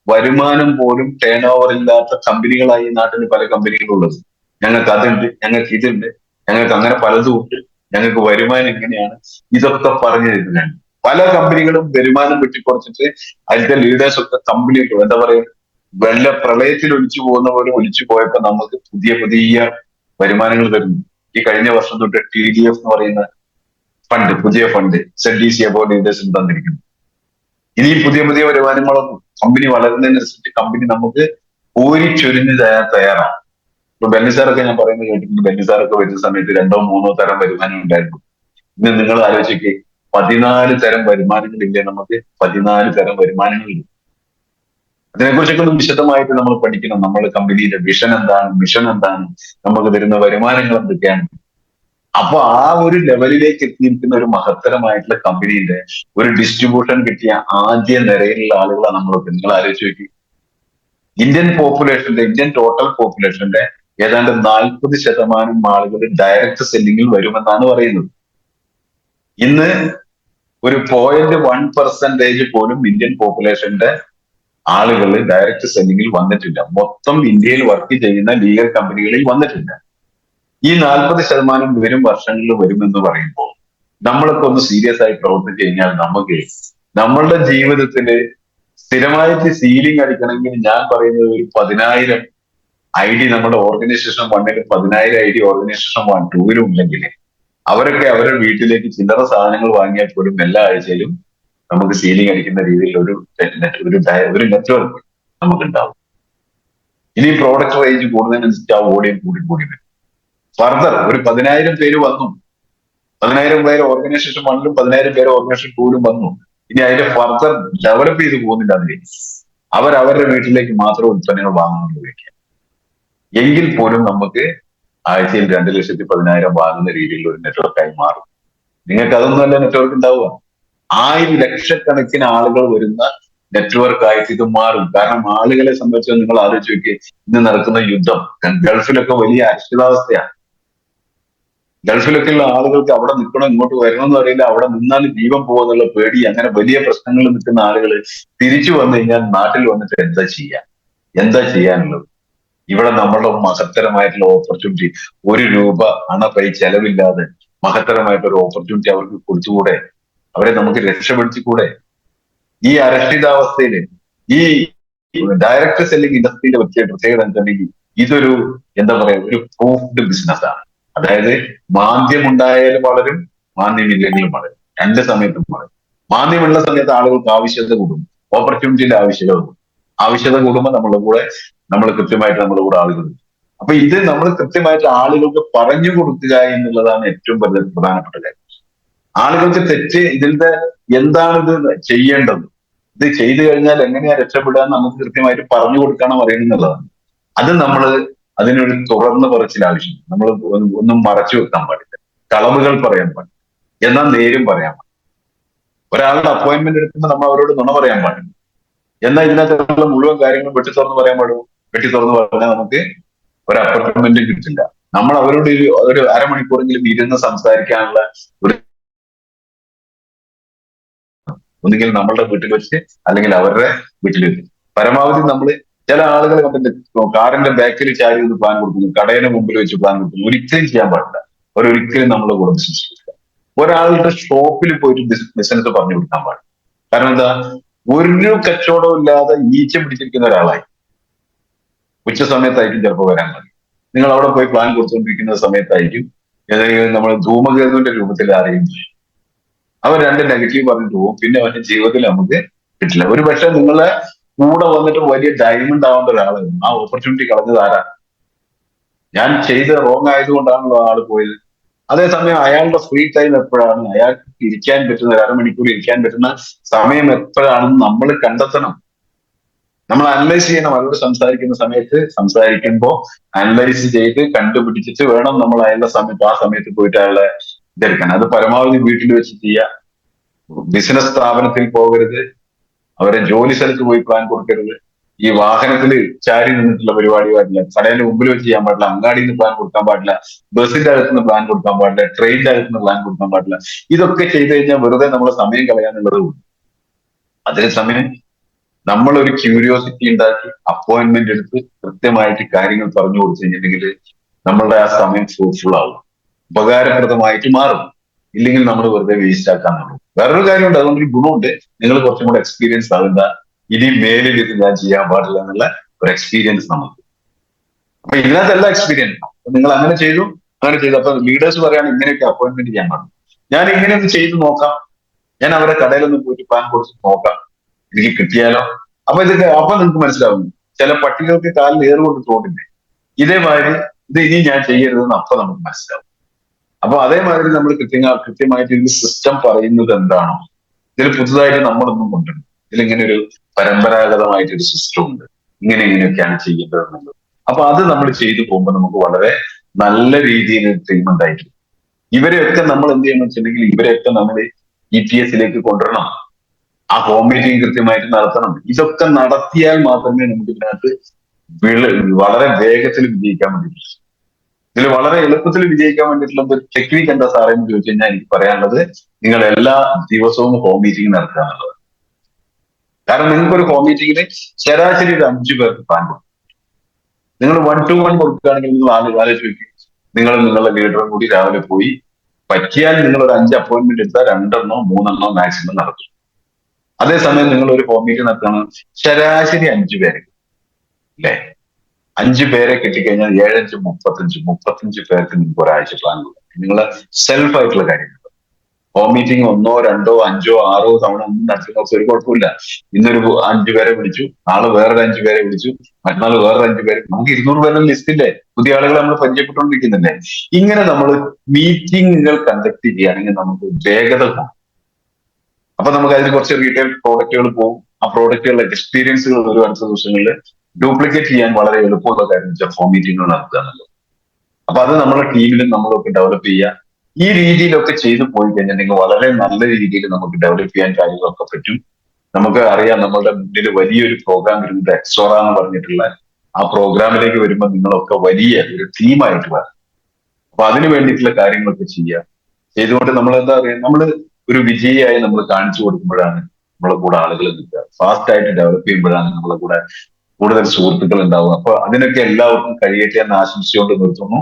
A: വരുമാനം പോലും ടേൺ ഓവർ ഇല്ലാത്ത കമ്പനികളായി ഈ നാട്ടിൽ പല കമ്പനികളുള്ളത്. ഞങ്ങൾക്ക് അതുണ്ട്, ഞങ്ങൾക്ക് ഇതുണ്ട്, ഞങ്ങൾക്ക് അങ്ങനെ പലതും ഉണ്ട്, ഞങ്ങൾക്ക് വരുമാനം ഇങ്ങനെയാണ്, ഇതൊക്കെ പറഞ്ഞു തരുന്നതാണ്. പല കമ്പനികളും വരുമാനം വെട്ടിക്കുറച്ചിട്ട് അതിന്റെ ലീഡേഴ്സ് ഒക്കെ കമ്പനി എന്താ പറയുക, വെള്ള പ്രളയത്തിൽ ഒലിച്ചു പോകുന്ന പോലെ ഒലിച്ചു പോയപ്പോ നമുക്ക് പുതിയ വരുമാനങ്ങൾ തരുന്നു. ഈ കഴിഞ്ഞ വർഷം തൊട്ട് TDF എന്ന് പറയുന്ന ഫണ്ട്, പുതിയ ഫണ്ട് ZDC അബോർഡ് ലീഡേഴ്സിന് തന്നിരിക്കുന്നു. ഇനിയും പുതിയ വരുമാനങ്ങളൊന്നും കമ്പനി വളരുന്നതിനനുസരിച്ച് കമ്പനി നമുക്ക് കോരിച്ചൊരിഞ്ഞ് തയ്യാറാണ്. ഇപ്പൊ ബെന്നിസാറൊക്കെ ഞാൻ പറയുന്നത് കേട്ടിട്ടുണ്ട്. ബെന്നിസാറൊക്കെ വരുന്ന സമയത്ത് 2-3 തരം വരുമാനം ഉണ്ടായിരുന്നു. ഇന്ന് നിങ്ങൾ ആലോചിക്കേ, 14 തരം വരുമാനങ്ങളില്ലേ നമുക്ക്? 14 തരം വരുമാനങ്ങളില്ല. അതിനെക്കുറിച്ചൊക്കെ ഒന്ന് വിശദമായിട്ട് നമ്മൾ പഠിക്കണം. നമ്മുടെ കമ്പനിയുടെ വിഷൻ എന്താണ്, മിഷൻ എന്താണ്, നമുക്ക് തരുന്ന വരുമാനങ്ങൾ എന്തൊക്കെയാണ്. അപ്പൊ ആ ഒരു ലെവലിലേക്ക് എത്തിയിരിക്കുന്ന ഒരു മഹത്തരമായിട്ടുള്ള കമ്പനിയുടെ ഒരു ഡിസ്ട്രിബ്യൂഷൻ കിട്ടിയ ആദ്യ നിരയിലുള്ള ആളുകളാണ് നമ്മളൊക്കെ. നിങ്ങൾ ആലോചിച്ച് നോക്കി, ഇന്ത്യൻ ടോട്ടൽ പോപ്പുലേഷന്റെ ഏതാണ്ട് 40% ആളുകൾ ഡയറക്ട് സെല്ലിങ്ങിൽ വരുമെന്നാണ് പറയുന്നത്. ഇന്ന് ഒരു 0.1% പോലും ഇന്ത്യൻ പോപ്പുലേഷന്റെ ആളുകൾ ഡയറക്ട് സെല്ലിങ്ങിൽ വന്നിട്ടില്ല. മൊത്തം ഇന്ത്യയിൽ വർക്ക് ചെയ്യുന്ന ലീഗൽ കമ്പനികളിൽ വന്നിട്ടില്ല. ഈ 40% വരും വർഷങ്ങളിൽ വരുമെന്ന് പറയുമ്പോൾ നമ്മളൊക്കെ ഒന്ന് സീരിയസ് ആയി പ്രവർത്തിച്ചു കഴിഞ്ഞാൽ നമുക്ക് നമ്മളുടെ ജീവിതത്തില് സ്ഥിരമായിട്ട് സീലിംഗ് അടിക്കണമെങ്കിൽ ഞാൻ പറയുന്നത് ഒരു 10,000 ID നമ്മുടെ ഓർഗനൈസേഷൻ 1-ലും 10,000 ID ഓർഗനൈസേഷൻ 2-ലും ഉണ്ടെങ്കിൽ അവരൊക്കെ അവരുടെ വീട്ടിലേക്ക് ചില്ലറ സാധനങ്ങൾ വാങ്ങിയാൽ പോലും എല്ലാ ആഴ്ചയിലും നമുക്ക് സീലിംഗ് അടിക്കുന്ന രീതിയിൽ ഒരു നെറ്റ്വർക്ക് നമുക്കുണ്ടാവും. ഇനി പ്രോഡക്റ്റ് റേഞ്ച് കൂടുന്നതിനനുസരിച്ച് ആ വോളിയം കൂടി വരും. ഫർദർ ഒരു 10,000 പേര് വന്നു, 10,000 പേര് ഓർഗനൈസേഷൻ 1-ലും 10,000 പേര് ഓർഗനൈസേഷൻ 2-ലും വന്നു. ഇനി അതിന്റെ ഫർദർ ഡെവലപ്പ് ചെയ്ത് പോകുന്നില്ല. അതിലേക്ക് അവരവരുടെ വീട്ടിലേക്ക് മാത്രം ഉൽപ്പന്നങ്ങൾ വാങ്ങുന്നത് വയ്ക്കുക. എങ്കിൽ പോലും നമുക്ക് ആഴ്ചയിൽ 2,10,000 വാങ്ങുന്ന രീതിയിലുള്ള ഒരു നെറ്റ്വർക്കായി മാറും. നിങ്ങൾക്ക് അതൊന്നുമല്ല നെറ്റ്വർക്ക് ഉണ്ടാവുക. 1000 ലക്ഷക്കണക്കിന് ആളുകൾ വരുന്ന നെറ്റ്വർക്കായിട്ട് ഇത് മാറും. കാരണം ആളുകളെ സംബന്ധിച്ച് നിങ്ങൾ ആലോചിച്ച് നോക്കി, ഇന്ന് നടക്കുന്ന യുദ്ധം, ഗൾഫിലൊക്കെ വലിയ അരക്ഷിതാവസ്ഥയാണ്. ഗൾഫിലൊക്കെയുള്ള ആളുകൾക്ക് അവിടെ നിൽക്കണം, ഇങ്ങോട്ട് വരണമെന്ന് അറിയില്ല, അവിടെ നിന്നാൽ ജീവൻ പോകുന്നുള്ള പേടി, അങ്ങനെ വലിയ പ്രശ്നങ്ങൾ നിൽക്കുന്ന ആളുകൾ തിരിച്ചു വന്നു കഴിഞ്ഞാൽ നാട്ടിൽ വന്നിട്ട് എന്താ ചെയ്യാനുള്ളത്? ഇവിടെ നമ്മളുടെ മഹത്തരമായിട്ടുള്ള ഓപ്പർച്യൂണിറ്റി, ₹1 അണപ്പൈ ചെലവില്ലാതെ മഹത്തരമായിട്ടൊരു ഓപ്പർച്യൂണിറ്റി അവർക്ക് കൊടുത്തുകൂടെ? അവരെ നമുക്ക് രക്ഷപ്പെടുത്തിക്കൂടെ? ഈ അരക്ഷിതാവസ്ഥയില് ഈ ഡയറക്ട് സെല്ലിംഗ് ഇൻഡസ്ട്രിയുടെ പ്രത്യേകത എന്താണെങ്കിൽ ഇതൊരു എന്താ പറയാ, ഒരു പ്രൂഫ്ഡ് ബിസിനസ്സാണ്. അതായത് മാന്ദ്യമുണ്ടായാലും വളരും, മാന്ദ്യമില്ലെങ്കിലും വളരും, രണ്ട് സമയത്തും വളരും. മാന്ദ്യമുള്ള സമയത്ത് ആളുകൾക്ക് ആവശ്യകത കൂടും, ഓപ്പർച്യൂണിറ്റിയുടെ ആവശ്യകത കൂടും. ആവശ്യകത കൂടുമ്പോൾ നമ്മൾ കൃത്യമായിട്ട് നമ്മുടെ കൂടെ ആളുകൾ അപ്പൊ ഇത് നമ്മൾ കൃത്യമായിട്ട് ആളുകൾക്ക് പറഞ്ഞു കൊടുക്കുക എന്നുള്ളതാണ് ഏറ്റവും പ്രധാനപ്പെട്ട കാര്യം. ആളുകൾക്ക് ഇതിന്റെ എന്താണ് ഇത് ചെയ്യേണ്ടത്, ഇത് ചെയ്തു കഴിഞ്ഞാൽ എങ്ങനെയാ രക്ഷപ്പെടുക എന്ന് നമുക്ക് കൃത്യമായിട്ട് പറഞ്ഞു കൊടുക്കണം അറിയണമെന്നുള്ളതാണ്. അത് നമ്മൾ അതിനൊരു തുറന്നു പറച്ചിൽ ആവശ്യം. നമ്മൾ ഒന്നും മറച്ചു വെക്കാൻ പാടില്ല, കളവുകൾ പറയാൻ പാടില്ല, എന്നാൽ നേരും പറയാൻ പാടില്ല. ഒരാളുടെ അപ്പോയിന്റ്മെന്റ് എടുക്കുമ്പോൾ നമ്മൾ അവരോട് നുണ പറയാൻ പാടില്ല, എന്നാൽ ഇതിനകത്തുള്ള മുഴുവൻ കാര്യങ്ങളും വെട്ടി തുറന്ന് പറയാൻ പാടുമോ? വെട്ടി തുറന്ന് പറഞ്ഞാൽ നമുക്ക് ഒരു അപ്പോയിന്റ്മെന്റ് കിട്ടില്ല. നമ്മൾ അവരോട് ഒരു അരമണിക്കൂറെങ്കിലും ഇരുന്ന് സംസാരിക്കാനുള്ള ഒരു, ഒന്നുകിൽ നമ്മളുടെ വീട്ടിൽ വെച്ച് അല്ലെങ്കിൽ അവരുടെ വീട്ടിൽ വെച്ച്. പരമാവധി നമ്മൾ ചില ആളുകൾ കണ്ടിട്ട് കാറിന്റെ ബാക്കിൽ ചാരി ഒന്ന് പ്ലാൻ കൊടുക്കുന്നു, കടയുടെ മുമ്പിൽ വെച്ച് പ്ലാൻ കൊടുക്കുന്നു. ഒരിക്കലും ചെയ്യാൻ പാടില്ല. ഒരിക്കലും നമ്മുടെ കൂടെ സൃഷ്ടിക്കില്ല. ഒരാളുടെ ഷോപ്പിൽ പോയിട്ട് ബിസിനസ് പറഞ്ഞു കൊടുക്കാൻ പാടില്ല. കാരണം എന്താ, ഒരു കച്ചവടവും ഇല്ലാതെ ഈച്ച പിടിച്ചിരിക്കുന്ന ഒരാളായി ഉച്ച സമയത്തായിരിക്കും ചിലപ്പോൾ വരാൻ മതി. നിങ്ങൾ അവിടെ പോയി പ്ലാൻ കൊടുത്തുകൊണ്ടിരിക്കുന്ന സമയത്തായിരിക്കും ഏതെങ്കിലും നമ്മൾ ധൂമകേതുവിന്റെ രൂപത്തിൽ ആരെയും ചെയ്യും. അവർ രണ്ട് നെഗറ്റീവ് പറഞ്ഞിട്ട് പോകും. പിന്നെ അവന്റെ ജീവിതത്തിൽ നമുക്ക് കിട്ടില്ല. ഒരു പക്ഷെ നിങ്ങളെ കൂടെ വന്നിട്ട് വലിയ ഡയമണ്ട് ആവേണ്ട ഒരാളാണ്, ആ ഓപ്പർച്യൂണിറ്റി കളഞ്ഞത് ആരാ? ഞാൻ ചെയ്ത് റോങ് ആയതുകൊണ്ടാണല്ലോ ആള് പോയത്. അതേസമയം അയാളുടെ ഫ്രീ ടൈം എപ്പോഴാണ്, അയാൾക്ക് ഇരിക്കാൻ പറ്റുന്ന ഒരു അരമണിക്കൂർ ഇരിക്കാൻ പറ്റുന്ന സമയം എപ്പോഴാണെന്ന് നമ്മൾ കണ്ടെത്തണം. നമ്മൾ അനലൈസ് ചെയ്യണം. അവരോട് സംസാരിക്കുന്ന സമയത്ത് സംസാരിക്കുമ്പോൾ അനലൈസ് ചെയ്ത് കണ്ടുപിടിച്ചിട്ട് വേണം നമ്മൾ അയാളുടെ സമയത്ത് ആ സമയത്ത് പോയിട്ട് അയാളെ ഇതെടുക്കാൻ. അത് പരമാവധി വീട്ടിൽ വെച്ച് ചെയ്യുക. ബിസിനസ് സ്ഥാപനത്തിൽ പോകരുത്, അവരെ ജോലി സ്ഥലത്ത് പോയി പ്ലാൻ കൊടുക്കരുത്. ഈ വാഹനത്തിൽ ചാരി നിന്നിട്ടുള്ള പരിപാടി പാടില്ല, കടയുടെ മുമ്പിൽ വെച്ച് ചെയ്യാൻ പാടില്ല, അങ്ങാടിയിൽ നിന്ന് പ്ലാൻ കൊടുക്കാൻ പാടില്ല, ബസ്സിന്റെ അകത്തുനിന്ന് പ്ലാൻ കൊടുക്കാൻ പാടില്ല, ട്രെയിനിന്റെ അകത്തുനിന്ന് പ്ലാൻ കൊടുക്കാൻ പാടില്ല. ഇതൊക്കെ ചെയ്തു കഴിഞ്ഞാൽ വെറുതെ നമ്മുടെ സമയം കളയാനുള്ളത്. അതേസമയം നമ്മൾ ഒരു ക്യൂരിയോസിറ്റി ഉണ്ടാക്കി അപ്പോയിന്റ്മെന്റ് എടുത്ത് കൃത്യമായിട്ട് കാര്യങ്ങൾ പറഞ്ഞു കൊടുത്തു കഴിഞ്ഞിട്ടുണ്ടെങ്കിൽ നമ്മളുടെ ആ സമയം ഫ്രൂട്ട്ഫുൾ ആവും, ഉപകാരപ്രദമായിട്ട് മാറും. ഇല്ലെങ്കിൽ നമ്മൾ വെറുതെ വേസ്റ്റ് ആക്കാന്നുള്ളൂ. വേറൊരു കാര്യമുണ്ട്, അതുകൊണ്ടൊരു ഗുണമുണ്ട്, നിങ്ങൾ കുറച്ചും കൂടെ എക്സ്പീരിയൻസ് ആകുന്ന, ഇനി മേലിൽ ഇത് ഞാൻ ചെയ്യാൻ പാടില്ല എന്നുള്ള ഒരു എക്സ്പീരിയൻസ് നമുക്ക്. അപ്പൊ ഇതിനകത്തെല്ലാം എക്സ്പീരിയൻസ്. നിങ്ങൾ അങ്ങനെ ചെയ്തു. അപ്പൊ ലീഡേഴ്സ് പറയാണ് ഇങ്ങനെയൊക്കെ അപ്പോയിന്റ്മെന്റ് ചെയ്യാൻ പാടില്ല. ഞാൻ ഇങ്ങനെയൊന്ന് ചെയ്ത് നോക്കാം, ഞാൻ അവരെ കടയിലൊന്നും പോയിട്ട് പ്ലാൻ കൊടുത്ത് നോക്കാം, എനിക്ക് കിട്ടിയാലോ. അപ്പൊ നിങ്ങൾക്ക് മനസ്സിലാവും, ചില പട്ടികൾക്ക് കാലിൽ ഏറുകൊണ്ട് തോന്നില്ലേ, ഇതേമാതിരി ഇത് ഇനി ഞാൻ ചെയ്യരുതെന്ന് അപ്പൊ നമുക്ക് മനസ്സിലാവും. അപ്പൊ അതേമാതിരി നമ്മൾ കൃത്യമായിട്ട് ഇതിന് സിസ്റ്റം പറയുന്നത് എന്താണോ, ഇതിൽ പുതുതായിട്ട് നമ്മളൊന്നും കൊണ്ടുവരും. ഇതിലിങ്ങനെ ഒരു പരമ്പരാഗതമായിട്ടൊരു സിസ്റ്റം ഉണ്ട്, ഇങ്ങനെയൊക്കെയാണ് ചെയ്യേണ്ടതെന്നുള്ളത്. അപ്പൊ അത് നമ്മൾ ചെയ്തു പോകുമ്പോൾ നമുക്ക് വളരെ നല്ല രീതിയിൽ ട്രീറ്റ്മെന്റ് ആയിരിക്കും. ഇവരെയൊക്കെ നമ്മൾ എന്ത് ചെയ്യണം വെച്ചിട്ടുണ്ടെങ്കിൽ ഇവരെയൊക്കെ നമ്മൾ EPSലേക്ക് കൊണ്ടുവരണം. ആ ഹോം മീറ്റിംഗ് കൃത്യമായിട്ട് നടത്തണം. ഇതൊക്കെ നടത്തിയാൽ മാത്രമേ നമുക്ക് ഇതിനകത്ത് വളരെ വേഗത്തിൽ വിജയിക്കാൻ വേണ്ടിയിട്ടുള്ളൂ. ഇതിൽ വളരെ എളുപ്പത്തിൽ വിജയിക്കാൻ വേണ്ടിയിട്ടുള്ള ഒരു ടെക്നിക്ക് എന്താ സാറേ എന്ന് ചോദിച്ചു കഴിഞ്ഞാൽ എനിക്ക് പറയാനുള്ളത്, നിങ്ങൾ എല്ലാ ദിവസവും ഹോം മീറ്റിംഗ് നടത്തുക എന്നുള്ളത്. കാരണം നിങ്ങൾക്കൊരു ഹോം മീറ്റിംഗിന് ശരാശരി ഒരു 5 പേർക്ക് പ്ലാൻ കൊടുക്കും. നിങ്ങൾ 1 to 1 കൊടുക്കുകയാണെങ്കിൽ നിങ്ങൾ ആലോചിച്ച് നോക്കി, നിങ്ങൾ നിങ്ങളുടെ ലീഡറും കൂടി രാവിലെ പോയി പറ്റിയാൽ നിങ്ങൾ ഒരു 5 അപ്പോയിന്റ്മെന്റ് എടുത്താൽ 2 3 മാക്സിമം നടത്തും. അതേസമയം നിങ്ങൾ ഒരു ഹോം മീറ്റിംഗ് നടത്തണം, ശരാശരി 5 പേര് അല്ലേ, 5 പേരെ കിട്ടിക്കഴിഞ്ഞാൽ 7 5 35 പേർക്ക് നിങ്ങൾക്ക് ഒരാഴ്ച പ്ലാൻ കൊടുക്കാം. നിങ്ങളെ സെൽഫ് ആയിട്ടുള്ള കാര്യങ്ങൾ. ഹോം മീറ്റിംഗ് 1 2 5 6 തവണ ഒന്നും നടത്തുന്ന ഒരു കുഴപ്പമില്ല. ഇന്നൊരു 5 പേരെ വിളിച്ചു, നാളെ വേറൊരു 5 പേരെ വിളിച്ചു, മറ്റന്നാൾ വേറൊരു 5 പേര്, നമുക്ക് 200 പേരുടെ ലിസ്റ്റില്ലേ, പുതിയ ആളുകളെ നമ്മൾ പരിചയപ്പെട്ടുകൊണ്ടിരിക്കുന്നില്ലേ. ഇങ്ങനെ നമ്മൾ മീറ്റിങ്ങുകൾ കണ്ടക്ട് ചെയ്യുകയാണെങ്കിൽ നമുക്ക് വേഗത പോകും. അപ്പൊ നമുക്ക് അതിന് കുറച്ച് റീറ്റെയിൽ പ്രോഡക്റ്റുകൾ പോകും. ആ പ്രോഡക്റ്റുകളുടെ എക്സ്പീരിയൻസുകൾ ഒരു അടുത്ത ദിവസങ്ങളിൽ ഡ്യൂപ്ലിക്കേറ്റ് ചെയ്യാൻ വളരെ എളുപ്പമുള്ള കാര്യം വെച്ചാൽ ഹോം മീറ്റിങ്ങുകൾ നടത്തുക എന്നുള്ളത്. അപ്പൊ അത് നമ്മുടെ ടീമിലും നമ്മളൊക്കെ ഡെവലപ്പ് ചെയ്യുക. ഈ രീതിയിലൊക്കെ ചെയ്തു പോയി കഴിഞ്ഞിട്ടുണ്ടെങ്കിൽ വളരെ നല്ല രീതിയിൽ നമുക്ക് ഡെവലപ്പ് ചെയ്യാൻ കാര്യങ്ങളൊക്കെ പറ്റും. നമുക്ക് അറിയാം, നമ്മളുടെ മുന്നിൽ വലിയൊരു പ്രോഗ്രാം വരുന്നത് എക്സോറ എന്ന് പറഞ്ഞിട്ടുള്ള ആ പ്രോഗ്രാമിലേക്ക് വരുമ്പോൾ നിങ്ങളൊക്കെ വലിയ ഒരു ടീമായിട്ട് വരാം. അപ്പൊ അതിന് വേണ്ടിയിട്ടുള്ള കാര്യങ്ങളൊക്കെ ചെയ്യുക. ചെയ്തുകൊണ്ട് നമ്മൾ എന്താ പറയുക, നമ്മൾ ഒരു വിജയിയായി നമ്മൾ കാണിച്ചു കൊടുക്കുമ്പോഴാണ് നമ്മളെ കൂടെ ആളുകൾ നിൽക്കുക. ഫാസ്റ്റ് ആയിട്ട് ഡെവലപ്പ് ചെയ്യുമ്പോഴാണ് നമ്മളെ കൂടെ കൂടുതൽ സുഹൃത്തുക്കൾ ഉണ്ടാവുക. അപ്പൊ അതിനൊക്കെ എല്ലാവർക്കും കഴിയട്ടെ എന്ന് ആശംസിച്ചുകൊണ്ട് നിർത്തുന്നു.